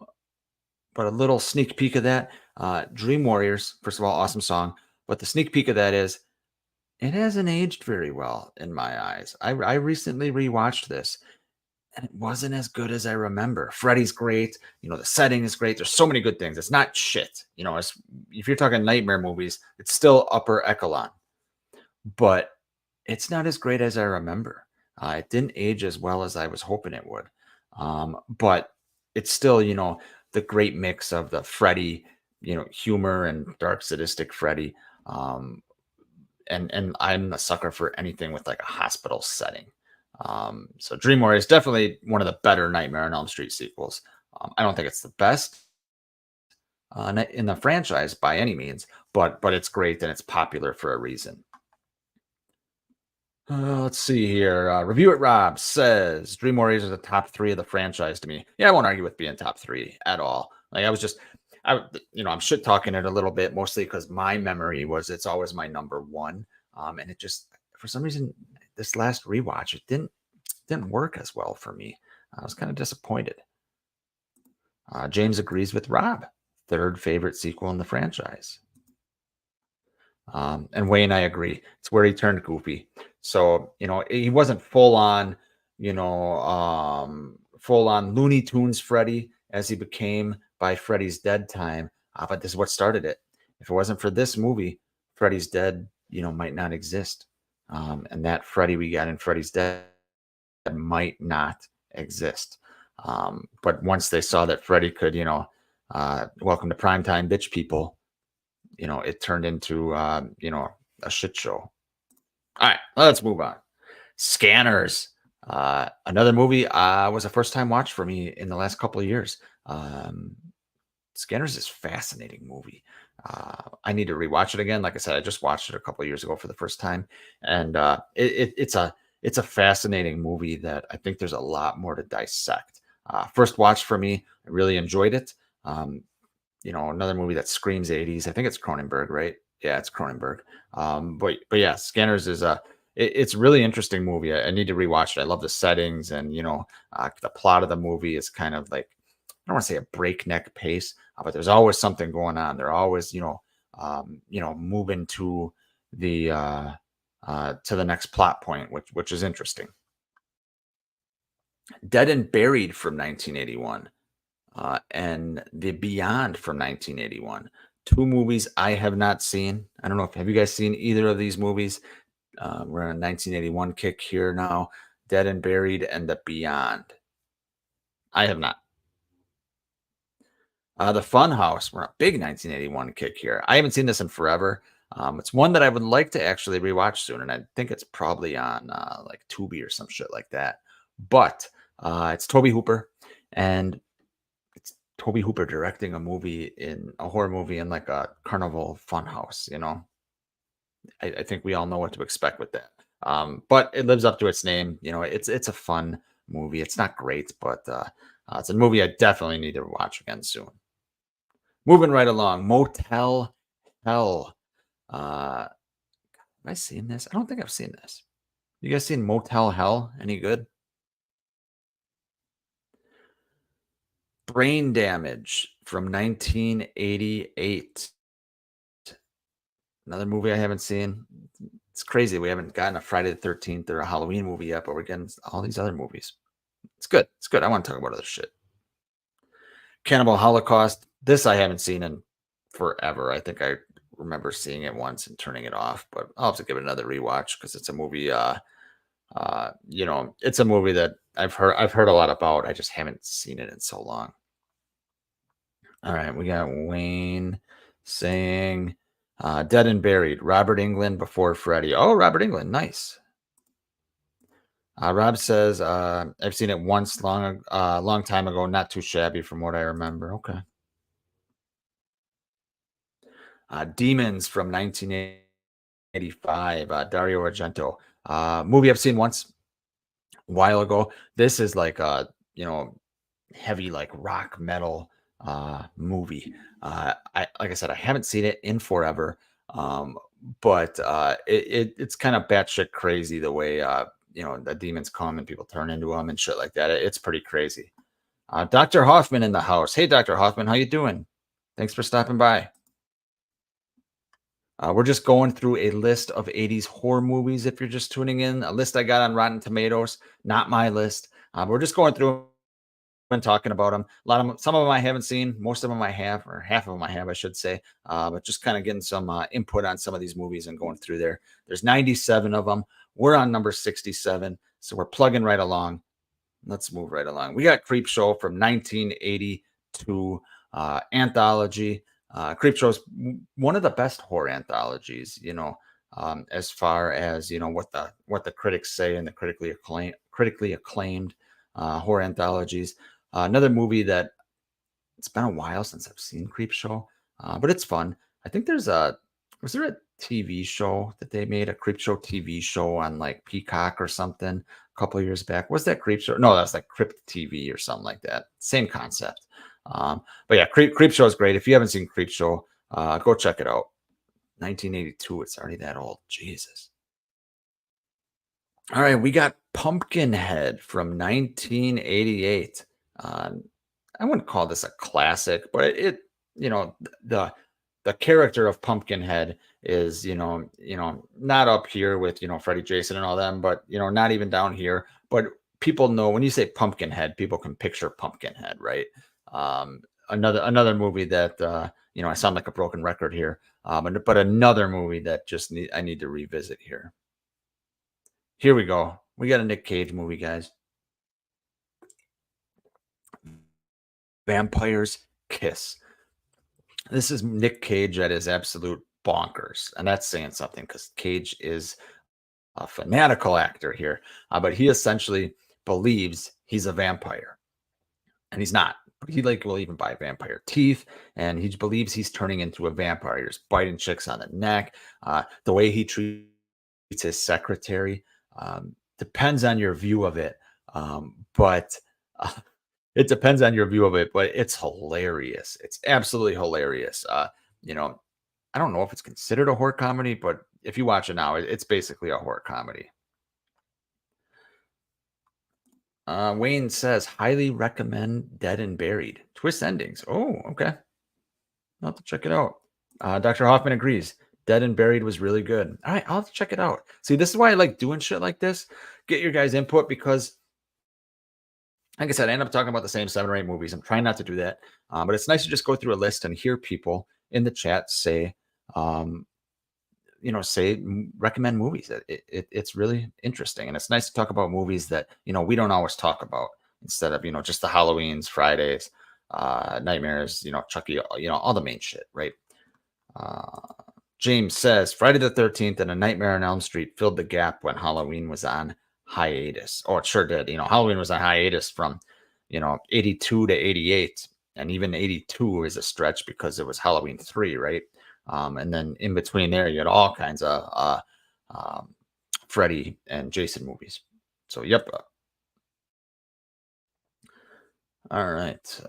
a little sneak peek of that, Dream Warriors, first of all, awesome song. But the sneak peek of that is, it hasn't aged very well in my eyes. I recently rewatched this, and it wasn't as good as I remember. Freddy's great. The setting is great. There's so many good things. It's not shit. If you're talking nightmare movies, it's still upper echelon. But it's not as great as I remember. It didn't age as well as I was hoping it would. But it's still, the great mix of the Freddy, humor and dark sadistic Freddy. And I'm a sucker for anything with like a hospital setting. So Dream Warriors is definitely one of the better Nightmare on Elm Street sequels. I don't think it's the best in the franchise by any means, but it's great and it's popular for a reason. Let's see here. Review it, Rob says Dream Warriors is the top 3 of the franchise to me. Yeah, I won't argue with being top 3 at all. Like I'm shit talking it a little bit, mostly because my memory was it's always my number 1. And it just, for some reason, this last rewatch, it didn't work as well for me. I was kind of disappointed. James agrees with Rob. 3rd favorite sequel in the franchise. And Wayne, I agree. It's where he turned goofy. So, he wasn't full on Looney Tunes Freddy as he became by Freddy's Dead time. But this is what started it. If it wasn't for this movie, Freddy's Dead, might not exist. And that Freddy we got in Freddy's Dead might not exist. But once they saw that Freddy could, welcome to primetime bitch people, it turned into, a shit show. All right, let's move on. Scanners. Another movie was a first time watch for me in the last couple of years. Scanners is a fascinating movie. I need to rewatch it again. Like I said, I just watched it a couple of years ago for the first time. And it's a fascinating movie that I think there's a lot more to dissect. First watch for me, I really enjoyed it. Another movie that screams 80s. I think it's Cronenberg, right? Yeah, it's Cronenberg. But yeah, Scanners is it's a really interesting movie. I need to rewatch it. I love the settings and the plot of the movie is kind of like, I don't want to say a breakneck pace, but there's always something going on. They're always moving to the next plot point, which is interesting. Dead and Buried from 1981. And The Beyond from 1981. 2 movies I have not seen. I don't know have you guys seen either of these movies? We're on a 1981 kick here now. Dead and Buried and The Beyond. I have not. The Funhouse. We're on a big 1981 kick here. I haven't seen this in forever. It's one that I would like to actually rewatch soon, and I think it's probably on like Tubi or some shit like that. But it's Toby Hooper, and Toby Hooper directing a horror movie in like a carnival funhouse, I think we all know what to expect with that. But it lives up to its name. It's a fun movie. It's not great, but it's a movie I definitely need to watch again soon. Moving right along, Motel Hell. Have I seen this? I don't think I've seen this. You guys seen Motel Hell? Any good? Brain Damage from 1988. Another movie I haven't seen. It's crazy. We haven't gotten a Friday the 13th or a Halloween movie yet, but we're getting all these other movies. It's good. It's good. I want to talk about other shit. Cannibal Holocaust. This I haven't seen in forever. I think I remember seeing it once and turning it off, but I'll have to give it another rewatch because it's a movie. It's a movie that I've heard a lot about. I just haven't seen it in so long. All right, we got Wayne saying Dead and Buried, Robert Englund before Freddy. Oh, Robert Englund, nice. Rob says I've seen it once long time ago, not too shabby from what I remember. Okay. Demons from 1985, Dario Argento. Movie I've seen once a while ago. This is like heavy like rock metal movie. Like I said, I haven't seen it in forever. But it's kind of batshit crazy the way the demons come and people turn into them and shit like that. It's pretty crazy. Dr. Hoffman in the house. Hey, Dr. Hoffman, how you doing? Thanks for stopping by. We're just going through a list of 80s horror movies. If you're just tuning in, a list I got on Rotten Tomatoes, not my list. We're just going through and talking about them. Some of them I haven't seen. Most of them I have, or half of them I have, I should say. But just kind of getting some input on some of these movies and going through there. There's 97 of them. We're on number 67, so we're plugging right along. Let's move right along. We got Creepshow from 1982 anthology. Creepshow is one of the best horror anthologies, as far as what the critics say and the critically acclaimed horror anthologies. Another movie that it's been a while since I've seen Creepshow, but it's fun. I think was there a TV show that they made, a creep show TV show on like Peacock or something a couple of years back. Was that creep show? No, that's like Crypt TV or something like that. Same concept. But yeah, creep show is great. If you haven't seen Creep Show, go check it out. 1982. It's already that old. Jesus. All right, we got Pumpkinhead from 1988. I wouldn't call this a classic, but you know, the character of Pumpkinhead is, not up here with, Freddy, Jason, and all them, but not even down here. But people know when you say Pumpkinhead, people can picture Pumpkinhead, right? Another movie that I sound like a broken record here, but another movie that I need to revisit here. Here we go. We got a Nick Cage movie, guys. Vampires Kiss. This is Nick Cage at his absolute bonkers. And that's saying something because Cage is a fanatical actor here. But he essentially believes he's a vampire. And he's not. He will even buy vampire teeth. And he believes he's turning into a vampire. He's biting chicks on the neck. The way he treats his secretary depends on your view of it. But it depends on your view of it, but it's hilarious. It's absolutely hilarious. I don't know if it's considered a horror comedy, but if you watch it now, it's basically a horror comedy. Wayne says, highly recommend Dead and Buried. Twist endings. Oh, okay. I'll have to check it out. Dr. Hoffman agrees. Dead and Buried was really good. All right, I'll have to check it out. See, this is why I like doing shit like this. Get your guys' input because, like I said, I end up talking about the same 7 or 8 movies. I'm trying not to do that. But it's nice to just go through a list and hear people in the chat say, recommend movies. It's really interesting. And it's nice to talk about movies that, we don't always talk about instead of, just the Halloweens, Fridays, Nightmares, Chucky, all the main shit, right? James says Friday the 13th and A Nightmare on Elm Street filled the gap when Halloween was on hiatus. Oh, it sure did. Halloween was on hiatus from, 82 to 88. And even 82 is a stretch because it was Halloween 3, right? And then in between there, you had all kinds of Freddy and Jason movies. So, yep. All right.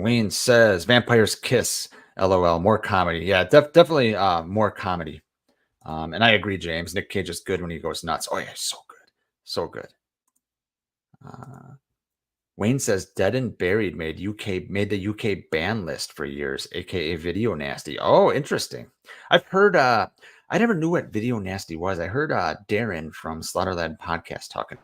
Wayne says Vampires Kiss. LOL. More comedy. Yeah, definitely more comedy. And I agree, James. Nick Cage is good when he goes nuts. Oh, yeah, so good. So good. Wayne says Dead and Buried made the UK ban list for years, aka Video Nasty. Oh, interesting. I've heard I never knew what Video Nasty was. I heard Darren from Slaughterland podcast talking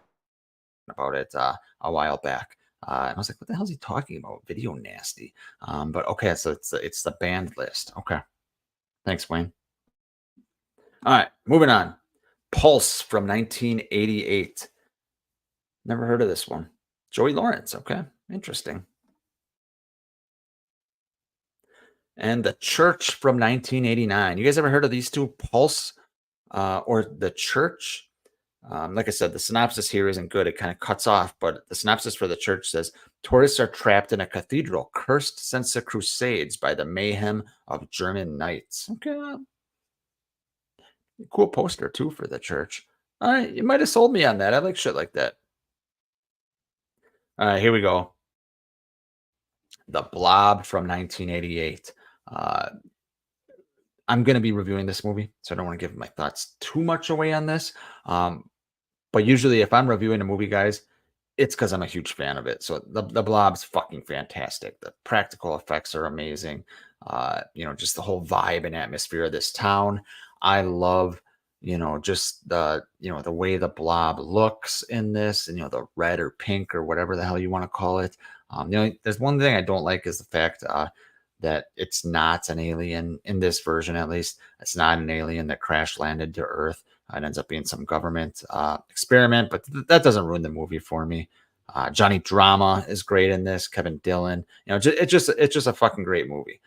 about it a while back. And I was like, what the hell is he talking about? Video Nasty. But okay, so it's the banned list. Okay. Thanks, Wayne. All right, moving on. Pulse from 1988. Never heard of this one. Joey Lawrence. Okay, interesting. And The Church from 1989. You guys ever heard of these two? Pulse or The Church? Like I said, the synopsis here isn't good. It kind of cuts off, but the synopsis for The Church says tourists are trapped in a cathedral cursed since the Crusades by the mayhem of German knights. Okay. Cool poster, too, for The Church. All right, you might have sold me on that. I like shit like that. All right, here we go. The Blob from 1988. I'm going to be reviewing this movie, so I don't want to give my thoughts too much away on this. But usually if I'm reviewing a movie, guys, it's because I'm a huge fan of it. So the Blob's fucking fantastic. The practical effects are amazing. Just the whole vibe and atmosphere of this town. I love, just the way the Blob looks in this and, the red or pink or whatever the hell you want to call it. There's one thing I don't like is the fact that it's not an alien in this version, at least. It's not an alien that crash landed to Earth. It ends up being some government experiment, but that doesn't ruin the movie for me. Johnny Drama is great in this. Kevin Dillon, it's just a fucking great movie.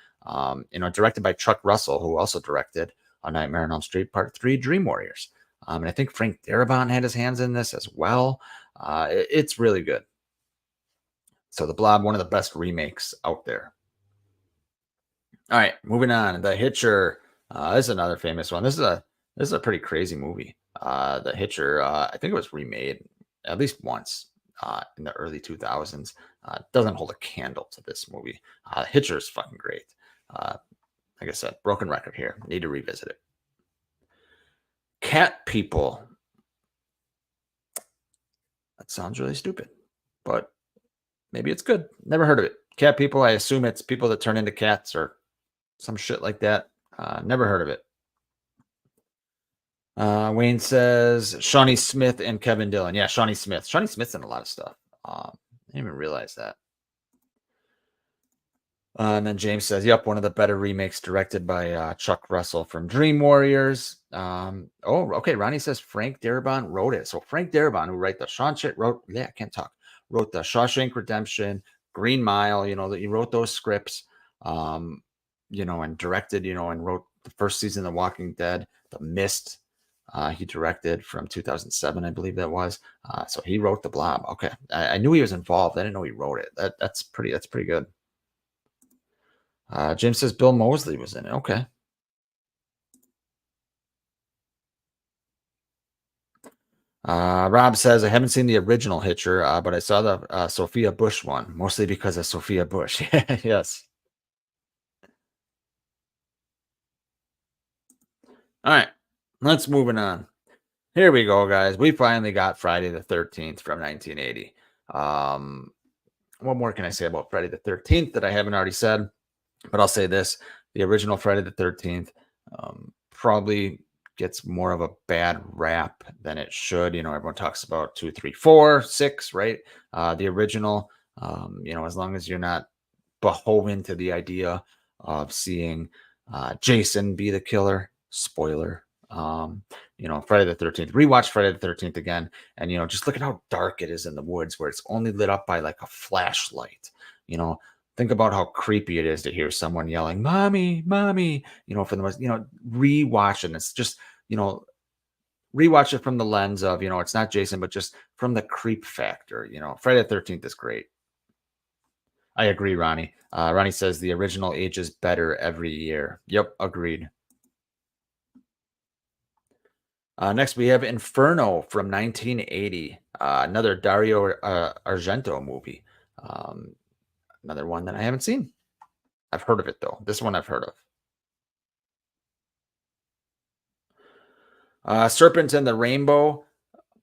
Directed by Chuck Russell, who also directed A Nightmare on Elm Street Part 3, Dream Warriors. And I think Frank Darabont had his hands in this as well. It's really good. So The Blob, one of the best remakes out there. All right, moving on. The Hitcher This is another famous one. This is a pretty crazy movie. The Hitcher. I think it was remade at least once in the early 2000s. Doesn't hold a candle to this movie. Hitcher is fucking great. Like I said, broken record here. Need to revisit it. Cat People. That sounds really stupid, but maybe it's good. Never heard of it. Cat People. I assume it's people that turn into cats or some shit like that. Never heard of it. Wayne says Shawnee Smith and Kevin Dillon. Yeah, Shawnee Smith. Shawnee Smith's in a lot of stuff. I didn't even realize that. And then James says, yep, one of the better remakes directed by Chuck Russell from Dream Warriors. Okay. Ronnie says Frank Darabont wrote it. So Frank Darabont, who wrote wrote the Shawshank Redemption, Green Mile, that he wrote those scripts, and directed, and wrote the first season of The Walking Dead, The Mist. He directed from 2007, I believe that was. So he wrote The Blob. Okay. I knew he was involved. I didn't know he wrote it. That's pretty good. James says Bill Moseley was in it. Okay. Rob says I haven't seen the original Hitcher, but I saw the Sophia Bush one, mostly because of Sophia Bush. Yes. All right, let's moving on. Here we go, guys. We finally got Friday the 13th from 1980. What more can I say about Friday the 13th that I haven't already said? But I'll say this: the original Friday the 13th probably gets more of a bad rap than it should. Everyone talks about 2, 3, 4, 6, right? The original, as long as you're not beholden to the idea of seeing Jason be the killer. Spoiler. Friday the 13th. Rewatch Friday the 13th again, and just look at how dark it is in the woods, where it's only lit up by like a flashlight. Think about how creepy it is to hear someone yelling, "Mommy, mommy!" For the most, rewatch it. It's just, rewatch it from the lens of, it's not Jason, but just from the creep factor. Friday the 13th is great. I agree, Ronnie. Ronnie says the original ages better every year. Yep, agreed. Next, we have Inferno from 1980, another Dario Argento movie. Another one that I haven't seen. I've heard of it, though. This one I've heard of. Serpent and the Rainbow.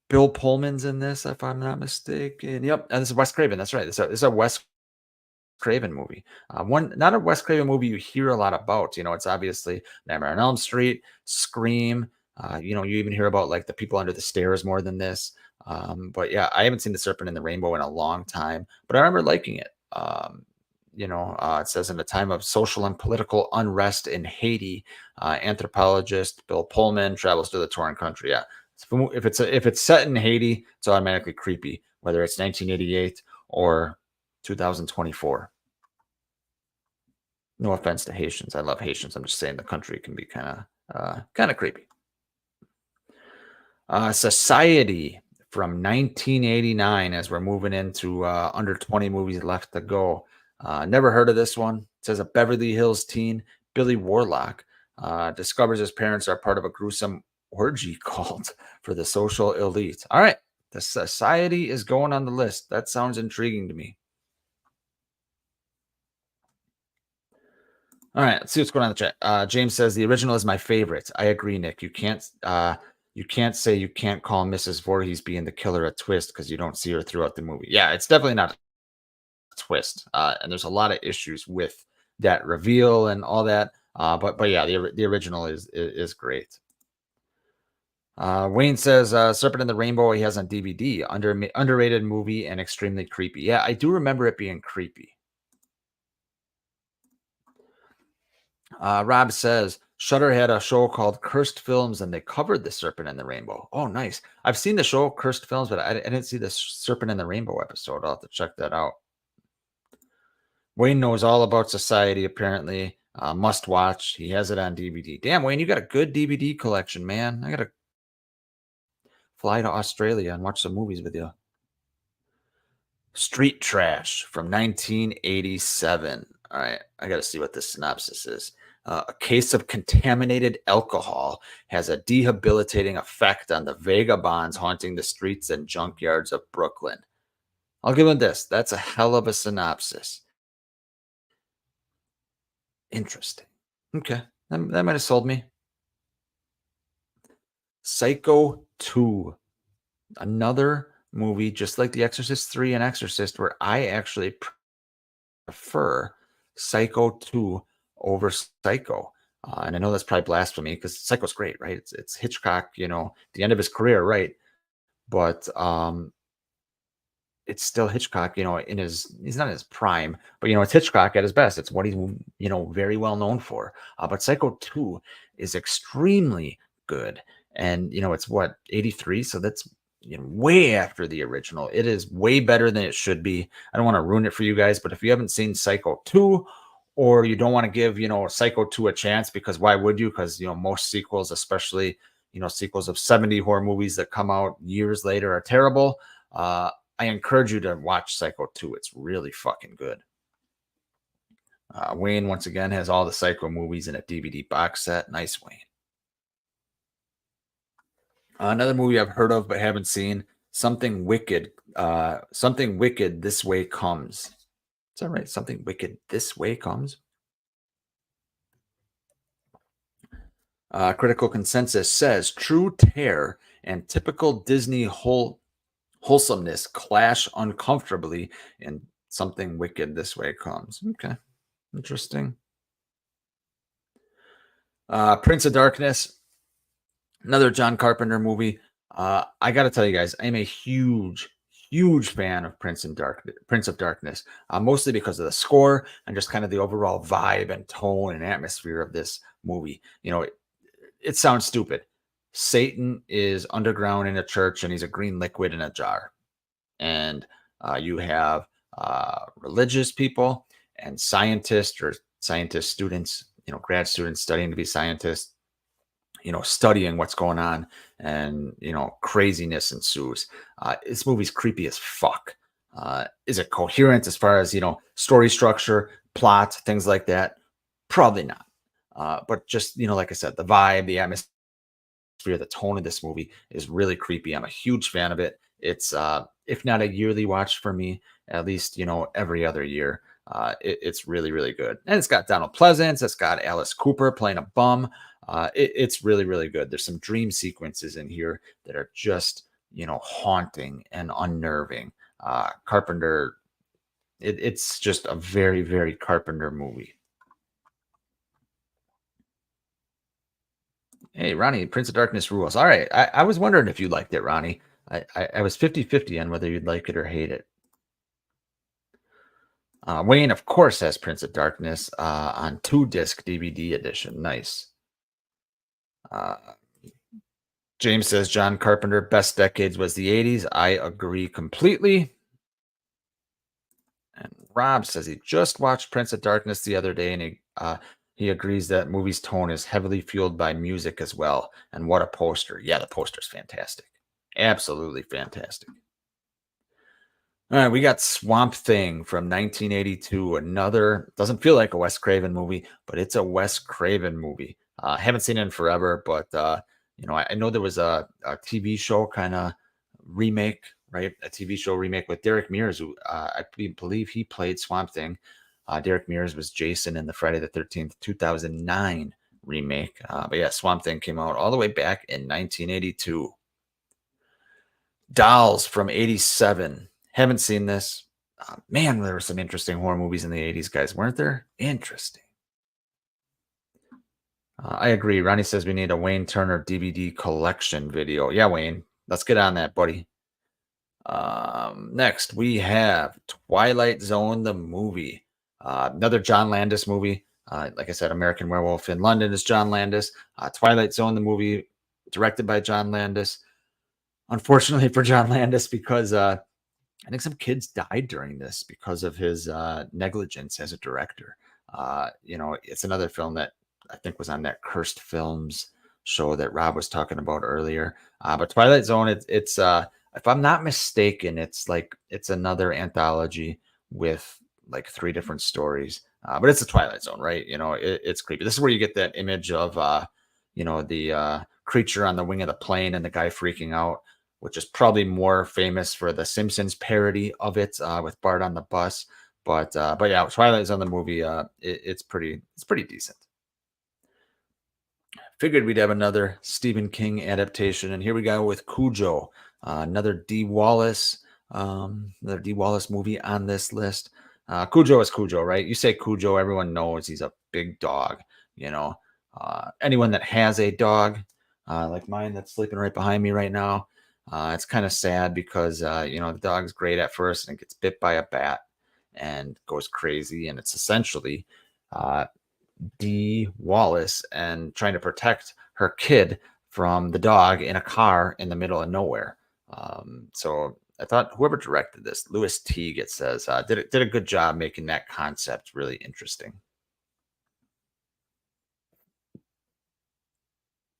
Bill Pullman's in this, if I'm not mistaken. Yep, and this is Wes Craven. That's right. This is a Wes Craven movie. Not a Wes Craven movie you hear a lot about. It's obviously Nightmare on Elm Street, Scream. You even hear about like The People Under the Stairs more than this. But yeah, I haven't seen The Serpent and the Rainbow in a long time, but I remember liking it. It says in a time of social and political unrest in Haiti, anthropologist Bill Pullman travels to the torn country. Yeah, if it's set in Haiti, it's automatically creepy, whether it's 1988 or 2024. No offense to Haitians. I love Haitians. I'm just saying the country can be kind of creepy. Society from 1989, as we're moving into under 20 movies left to go. Never heard of this one. It says a Beverly Hills teen, Billy Warlock, discovers his parents are part of a gruesome orgy cult for the social elite. All right. The Society is going on the list. That sounds intriguing to me. All right, let's see what's going on in the chat. James says the original is my favorite. I agree, Nick. You can't say you can't call Mrs. Voorhees being the killer a twist because you don't see her throughout the movie. Yeah, it's definitely not a twist. And there's a lot of issues with that reveal and all that. But yeah, the original is great. Wayne says Serpent and the Rainbow he has on DVD. Underrated movie and extremely creepy. Yeah, I do remember it being creepy. Rob says Shudder had a show called Cursed Films, and they covered the Serpent and the Rainbow. Oh, nice. I've seen the show Cursed Films, but I didn't see the Serpent and the Rainbow episode. I'll have to check that out. Wayne knows all about Society, apparently. Must watch. He has it on DVD. Damn, Wayne, you got a good DVD collection, man. I got to fly to Australia and watch some movies with you. Street Trash from 1987. All right, I got to see what this synopsis is. A case of contaminated alcohol has a debilitating effect on the vagabonds haunting the streets and junkyards of Brooklyn. I'll give him this. That's a hell of a synopsis. Interesting. Okay. That might have sold me. Psycho 2. Another movie, just like The Exorcist 3 and Exorcist, where I actually prefer Psycho 2 over Psycho. And I know that's probably blasphemy because Psycho's great, right? It's Hitchcock, the end of his career, right? But it's still Hitchcock, he's not in his prime, but it's Hitchcock at his best. It's what he's very well known for. But Psycho 2 is extremely good. And it's what, 83, so that's way after the original. It is way better than it should be. I don't want to ruin it for you guys, but if you haven't seen Psycho 2, or you don't want to give Psycho 2 a chance, because why would you? Because most sequels, especially sequels of 70 horror movies that come out years later, are terrible. I encourage you to watch Psycho 2. It's really fucking good. Wayne once again has all the Psycho movies in a DVD box set. Nice, Wayne. Another movie I've heard of but haven't seen, Something Wicked. Something Wicked This Way Comes. Is that right? Something Wicked This Way Comes. Critical consensus says true terror and typical Disney wholesomeness clash uncomfortably, and Something Wicked This Way Comes. Okay, interesting. Prince of Darkness, another John Carpenter movie. I got to tell you guys, I'm a huge fan of Prince of Darkness, mostly because of the score and just kind of the overall vibe and tone and atmosphere of this movie. It sounds stupid. Satan is underground in a church and he's a green liquid in a jar. And you have religious people and scientists or scientist students, grad students studying to be scientists, studying what's going on, and, craziness ensues. This movie's creepy as fuck. Is it coherent as far as, story structure, plot, things like that? Probably not. But just, like I said, the vibe, the atmosphere, the tone of this movie is really creepy. I'm a huge fan of it. It's, if not a yearly watch for me, at least, every other year. It's really, really good. And it's got Donald Pleasance. It's got Alice Cooper playing a bum. It's really, really good. There's some dream sequences in here that are just, haunting and unnerving. Carpenter, it's just a very, very Carpenter movie. Hey, Ronnie, Prince of Darkness rules. All right. I was wondering if you liked it, Ronnie. I was 50-50 on whether you'd like it or hate it. Wayne, of course, has Prince of Darkness on 2-disc DVD edition. Nice. James says John Carpenter, best decades was the 80s. I agree completely. And Rob says he just watched Prince of Darkness the other day, and he agrees that movie's tone is heavily fueled by music as well. And what a poster. Yeah, the poster's fantastic. Absolutely fantastic. All right, we got Swamp Thing from 1982. Another, doesn't feel like a Wes Craven movie, but it's a Wes Craven movie. Haven't seen it in forever, but I know there was a TV show kind of remake, right? A TV show remake with Derek Mears, who I believe he played Swamp Thing. Derek Mears was Jason in the Friday the 13th, 2009 remake. But yeah, Swamp Thing came out all the way back in 1982. Dolls from 87. Haven't seen this. Man, there were some interesting horror movies in the 80s, guys, weren't there? Interesting. I agree. Ronnie says we need a Wayne Turner DVD collection video. Yeah, Wayne, let's get on that, buddy. Next, we have Twilight Zone, the movie. Another John Landis movie. Like I said, American Werewolf in London is John Landis. Twilight Zone, the movie, directed by John Landis. Unfortunately for John Landis, because I think some kids died during this because of his negligence as a director. It's another film that I think was on that Cursed Films show that Rob was talking about earlier. But Twilight Zone, it's if I'm not mistaken, it's another anthology with like 3 different stories. But it's the Twilight Zone, right? It's creepy. This is where you get that image of, the creature on the wing of the plane and the guy freaking out, which is probably more famous for the Simpsons parody of it with Bart on the bus. But yeah, Twilight Zone the movie, it's pretty decent. Figured we'd have another Stephen King adaptation, and here we go with Cujo, another D. Wallace, movie on this list. Cujo is Cujo, right? You say Cujo, everyone knows he's a big dog. Anyone that has a dog, like mine that's sleeping right behind me right now, it's kind of sad because the dog's great at first and it gets bit by a bat and goes crazy, and it's essentially Dee Wallace and trying to protect her kid from the dog in a car in the middle of nowhere. So I thought whoever directed this, Louis Teague, it says, did a good job making that concept really interesting.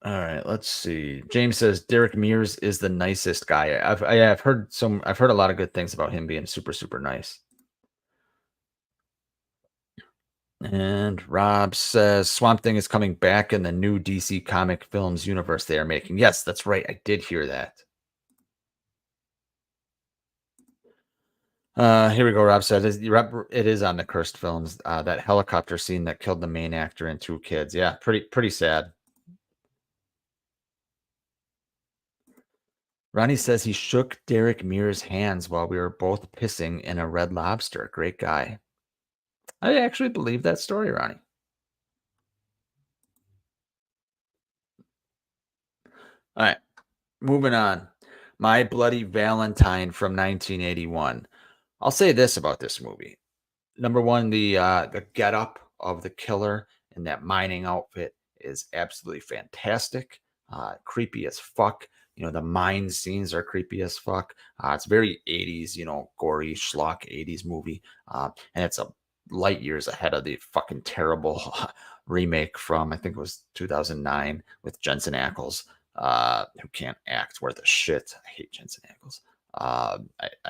All right, let's see. James says Derek Mears is the nicest guy. I've heard a lot of good things about him being super, super nice. And Rob says Swamp Thing is coming back in the new DC comic films universe they are making. Yes, that's right. I did hear that. Here we go. Rob said it is on the cursed films. That helicopter scene that killed the main actor and 2 kids. Yeah, pretty sad. Ronnie says he shook Derek Mears' hands while we were both pissing in a Red Lobster. Great guy. I actually believe that story, Ronnie. All right, moving on. My Bloody Valentine from 1981. I'll say this about this movie. Number one, the getup of the killer in that mining outfit is absolutely fantastic. Creepy as fuck. The mine scenes are creepy as fuck. It's very 80s, gory schlock 80s movie. And it's a light years ahead of the fucking terrible remake from, I think it was 2009 with Jensen Ackles, who can't act worth a shit. I hate Jensen Ackles. I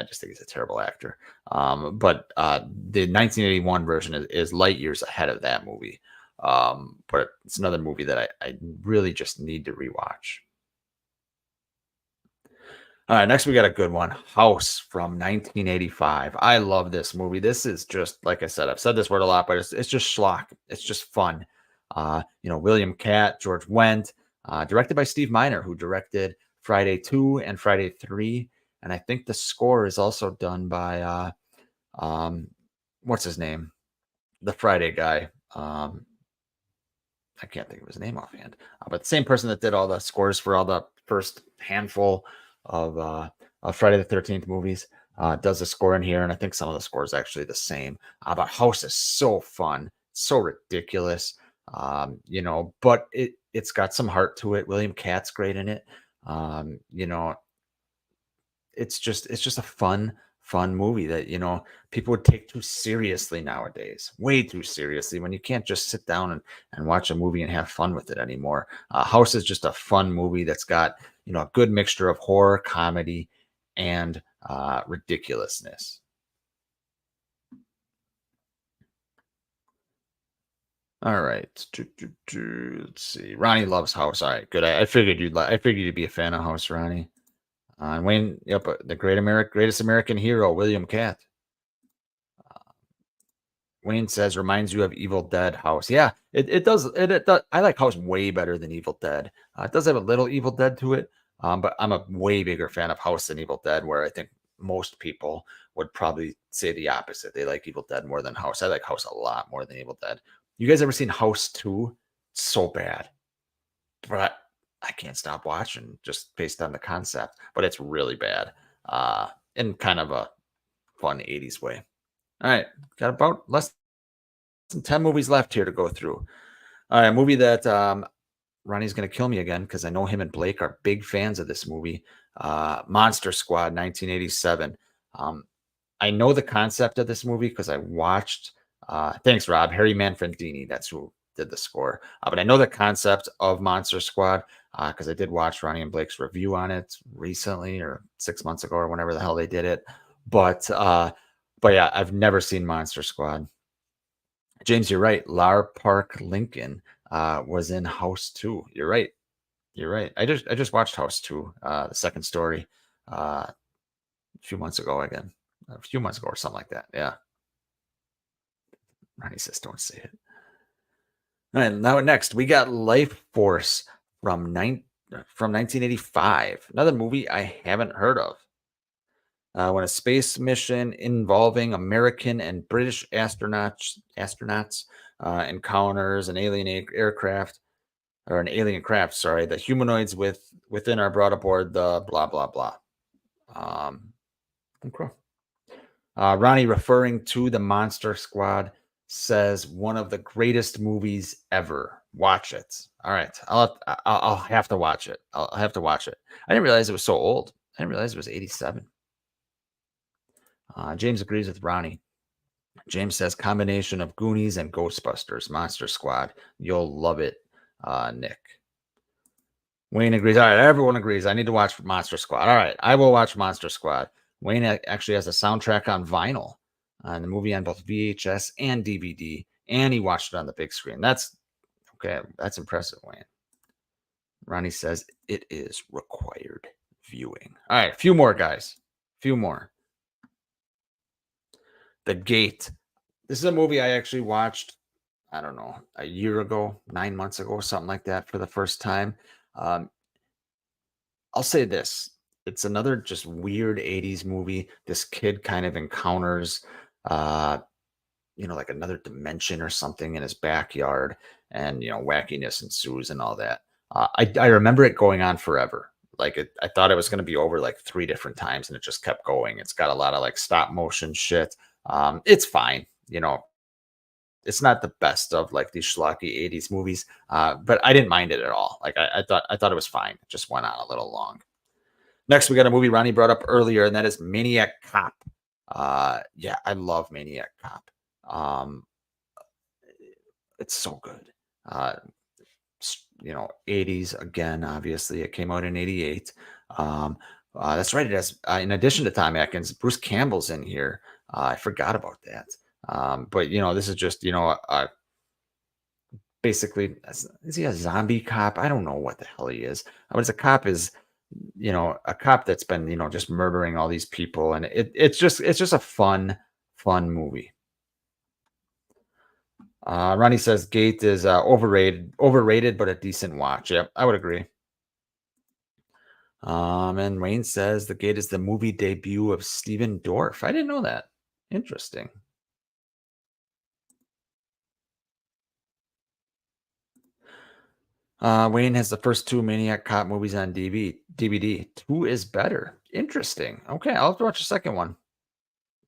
just think he's a terrible actor. But the 1981 version is light years ahead of that movie. But it's another movie that I really just need to rewatch. All right, next we got a good one, House from 1985. I love this movie. This is just, like I said, I've said this word a lot, but it's just schlock. It's just fun. William Katt, George Wendt, directed by Steve Miner, who directed Friday 2 and Friday 3. And I think the score is also done by, what's his name? The Friday guy. I can't think of his name offhand. But the same person that did all the scores for all the first handful of Friday the 13th movies does a score in here. And I think some of the scores are actually the same. But House is so fun, so ridiculous, but it's got some heart to it. William Katt's great in it. It's just a fun movie that people would take too seriously nowadays, way too seriously, when you can't just sit down and watch a movie and have fun with it anymore. House is just a fun movie that's got a good mixture of horror, comedy, and ridiculousness. All right, let's see. Ronnie loves House. All right, good. I figured you'd be a fan of House, Ronnie. Wayne, yep, the greatest American hero, William Katt. Wayne says reminds you of Evil Dead. House. Yeah, it does. It does. I like House way better than Evil Dead. It does have a little Evil Dead to it, but I'm a way bigger fan of House than Evil Dead, where I think most people would probably say the opposite. They like Evil Dead more than House. I like House a lot more than Evil Dead. You guys ever seen House 2? It's so bad, but I can't stop watching just based on the concept, but it's really bad in kind of a fun 80s way. All right, got about less than 10 movies left here to go through. All right, a movie that Ronnie's going to kill me again because I know him and Blake are big fans of this movie, Monster Squad, 1987. I know the concept of this movie because I watched, thanks, Rob, Harry Manfredini, that's who did the score. But I know the concept of Monster Squad because I did watch Ronnie and Blake's review on it recently, or 6 months ago, or whenever the hell they did it. But yeah, I've never seen Monster Squad. James, you're right. Lar Park Lincoln was in House 2. You're right. You're right. I just watched House 2, the second story, a few months ago again. A few months ago or something like that. Yeah. Ronnie says don't say it. All right, now next we got Life Force from 1985. Another movie I haven't heard of. When a space mission involving American and British astronauts encounters an alien aircraft or an alien craft, sorry, the humanoids within are brought aboard the blah blah blah. Okay. Ronnie, referring to the Monster Squad, says one of the greatest movies ever. Watch it. All right, I'll have to watch it. I'll have to watch it. I didn't realize it was so old. I didn't realize it was 87. James agrees with Ronnie. James says combination of Goonies and Ghostbusters, Monster Squad. You'll love it, Nick. Wayne agrees. All right, everyone agrees. I need to watch Monster Squad. All right, I will watch Monster Squad. Wayne actually has a soundtrack on vinyl, the movie on both VHS and DVD, and he watched it on the big screen. That's okay. That's impressive, Wayne. Ronnie says it is required viewing. All right, a few more, guys. A few more. The Gate. This is a movie I actually watched, I don't know, a year ago, 9 months ago, something like that for the first time. I'll say this. It's another just weird 80s movie. This kid kind of encounters, like another dimension or something in his backyard, and, wackiness ensues and all that. I remember it going on forever. I thought it was going to be over like 3 different times, and it just kept going. It's got a lot of like stop motion shit. It's fine. It's not the best of like these schlocky 80s movies, but I didn't mind it at all. I thought it was fine. It just went on a little long. Next, we got a movie Ronnie brought up earlier, and that is Maniac Cop. Yeah, I love Maniac Cop. It's so good. 80s again, obviously. It came out in 88. That's right. It has, in addition to Tom Atkins, Bruce Campbell's in here. I forgot about that. But this is just, basically, is he a zombie cop? I don't know what the hell he is. But a cop is, a cop that's been, just murdering all these people. And it's just a fun movie. Ronnie says Gate is overrated, but a decent watch. Yep, I would agree. And Wayne says The Gate is the movie debut of Steven Dorff. I didn't know that. Interesting. Wayne has the first 2 Maniac Cop movies on DVD. 2 is better. Interesting. Okay, I'll have to watch the second one.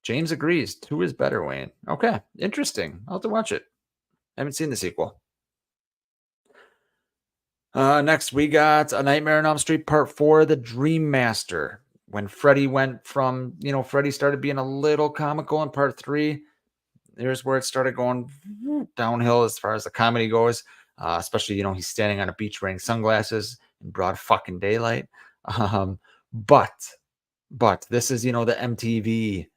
James agrees. 2 is better, Wayne. Okay, interesting. I'll have to watch it. I haven't seen the sequel. Next, we got A Nightmare on Elm Street Part 4, The Dream Master. When Freddy went from, Freddy started being a little comical in Part 3. There's where it started going downhill as far as the comedy goes. Especially, he's standing on a beach wearing sunglasses in broad fucking daylight. But this is, the MTV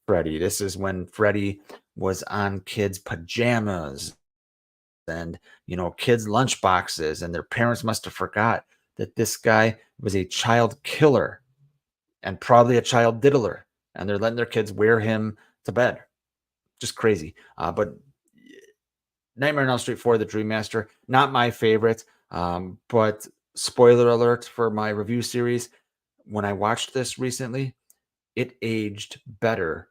Freddy. This is when Freddy was on kids' pajamas and, kids' lunch boxes, and their parents must have forgot that this guy was a child killer and probably a child diddler, and they're letting their kids wear him to bed. Just crazy. But Nightmare on Elm Street 4, The Dream Master, not my favorite. But spoiler alert for my review series, when I watched this recently, it aged better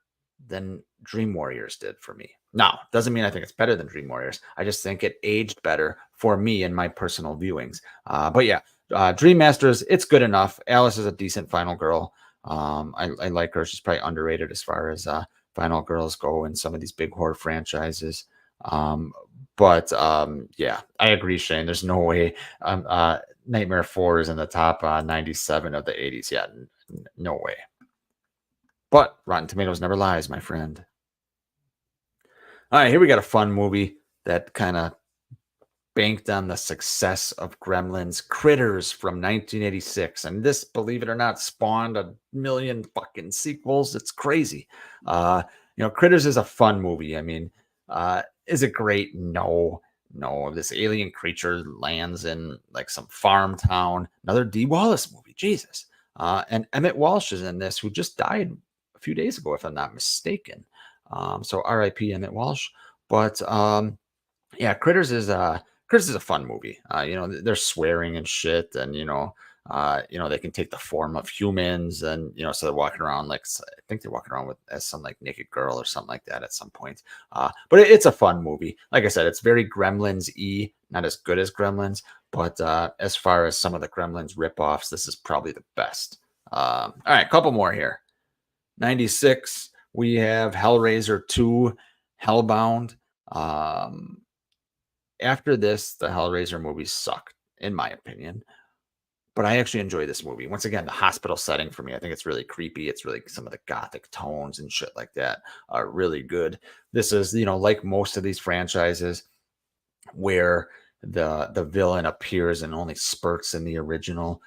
than Dream Warriors did for me. Now, doesn't mean I think it's better than Dream Warriors. I just think it aged better for me in my personal viewings. But yeah, Dream Masters, it's good enough. Alice is a decent final girl. I like her. She's probably underrated as far as final girls go in some of these big horror franchises. But yeah, I agree, Shane. There's no way Nightmare 4 is in the top 97 of the 80s. Yeah, no way. But Rotten Tomatoes never lies, my friend. All right, here we got a fun movie that kind of banked on the success of Gremlins, Critters from 1986. And this, believe it or not, spawned a million fucking sequels. It's crazy. Critters is a fun movie. I mean, Is it great? No. No. This alien creature lands in like some farm town. Another D. Wallace movie. Jesus. And Emmett Walsh is in this, who just died a few days ago, if I'm not mistaken. So R.I.P. Emmett Walsh. But yeah, Critters is a fun movie. They're swearing and shit, and they can take the form of humans, and so they're walking around like I think they're walking around with as some like naked girl or something like that at some point. But it's a fun movie. Like I said, it's very Gremlins-y, not as good as Gremlins, but as far as some of the Gremlins ripoffs, this is probably the best. All right, a couple more here. 96, we have Hellraiser 2, Hellbound. After this, the Hellraiser movies sucked, in my opinion. But I actually enjoy this movie. Once again, the hospital setting for me, I think it's really creepy. It's really some of the gothic tones and shit like that are really good. This is, like most of these franchises where the villain appears in only spurts in the original.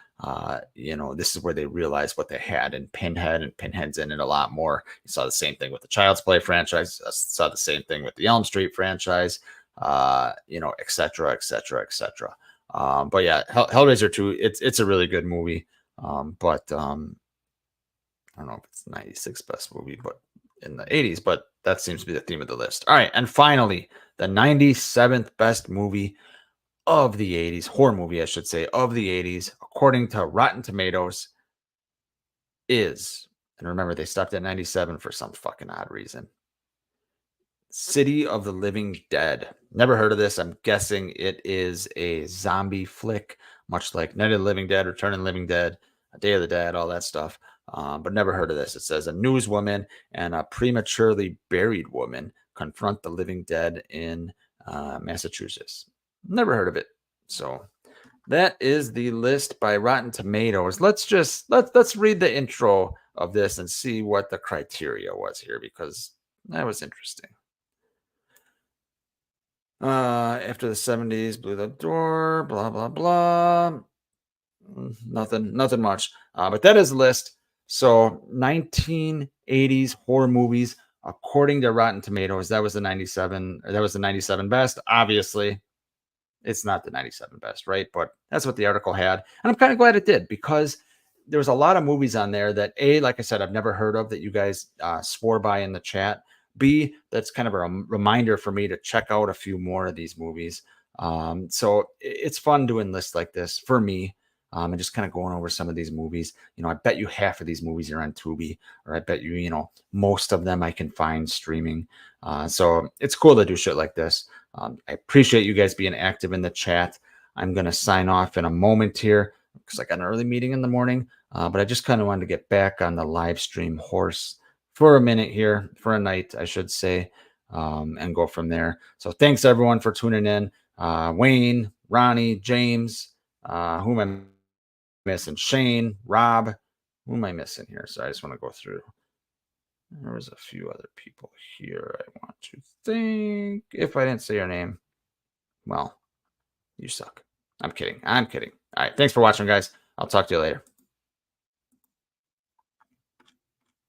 This is where they realize what they had in Pinhead, and Pinhead's in it a lot more. You saw the same thing with the Child's Play franchise. Saw the same thing with the Elm Street franchise. Et cetera, et cetera, et cetera. But yeah, Hellraiser 2, it's a really good movie. But I don't know if it's 96 best movie, but in the 80s, but that seems to be the theme of the list. All right, and finally, the 97th best movie of the 80s, horror movie, I should say, of the 80s, according to Rotten Tomatoes, is, and remember, they stopped at 97 for some fucking odd reason, City of the Living Dead. Never heard of this. I'm guessing it is a zombie flick, much like Night of the Living Dead, Return of the Living Dead, Day of the Dead, all that stuff. But never heard of this. It says a newswoman and a prematurely buried woman confront the living dead in Massachusetts. Never heard of it. So that is the list by Rotten Tomatoes. Let's read the intro of this and see what the criteria was here, because that was interesting. After the 70s blew the door, blah blah blah. Nothing much. But that is the list. So 1980s horror movies according to Rotten Tomatoes. That was the 97. That was the 97 best. Obviously, it's not the 97 best, right? But that's what the article had, and I'm kind of glad it did, because there was a lot of movies on there that, A, like I said, I've never heard of, that you guys swore by in the chat. B, that's kind of a reminder for me to check out a few more of these movies. So it's fun doing lists like this for me, and just kind of going over some of these movies. I bet you half of these movies are on Tubi, or I bet you, most of them I can find streaming. So it's cool to do shit like this. I appreciate you guys being active in the chat. I'm going to sign off in a moment here because I got an early meeting in the morning, but I just kind of wanted to get back on the live stream horse for a minute here, for a night, I should say, and go from there. So thanks everyone for tuning in. Wayne, Ronnie, James, who am I missing? Shane, Rob, who am I missing here? So I just want to go through. There was a few other people here I want to think. If I didn't say your name, well, you suck. I'm kidding. All right. Thanks for watching, guys. I'll talk to you later.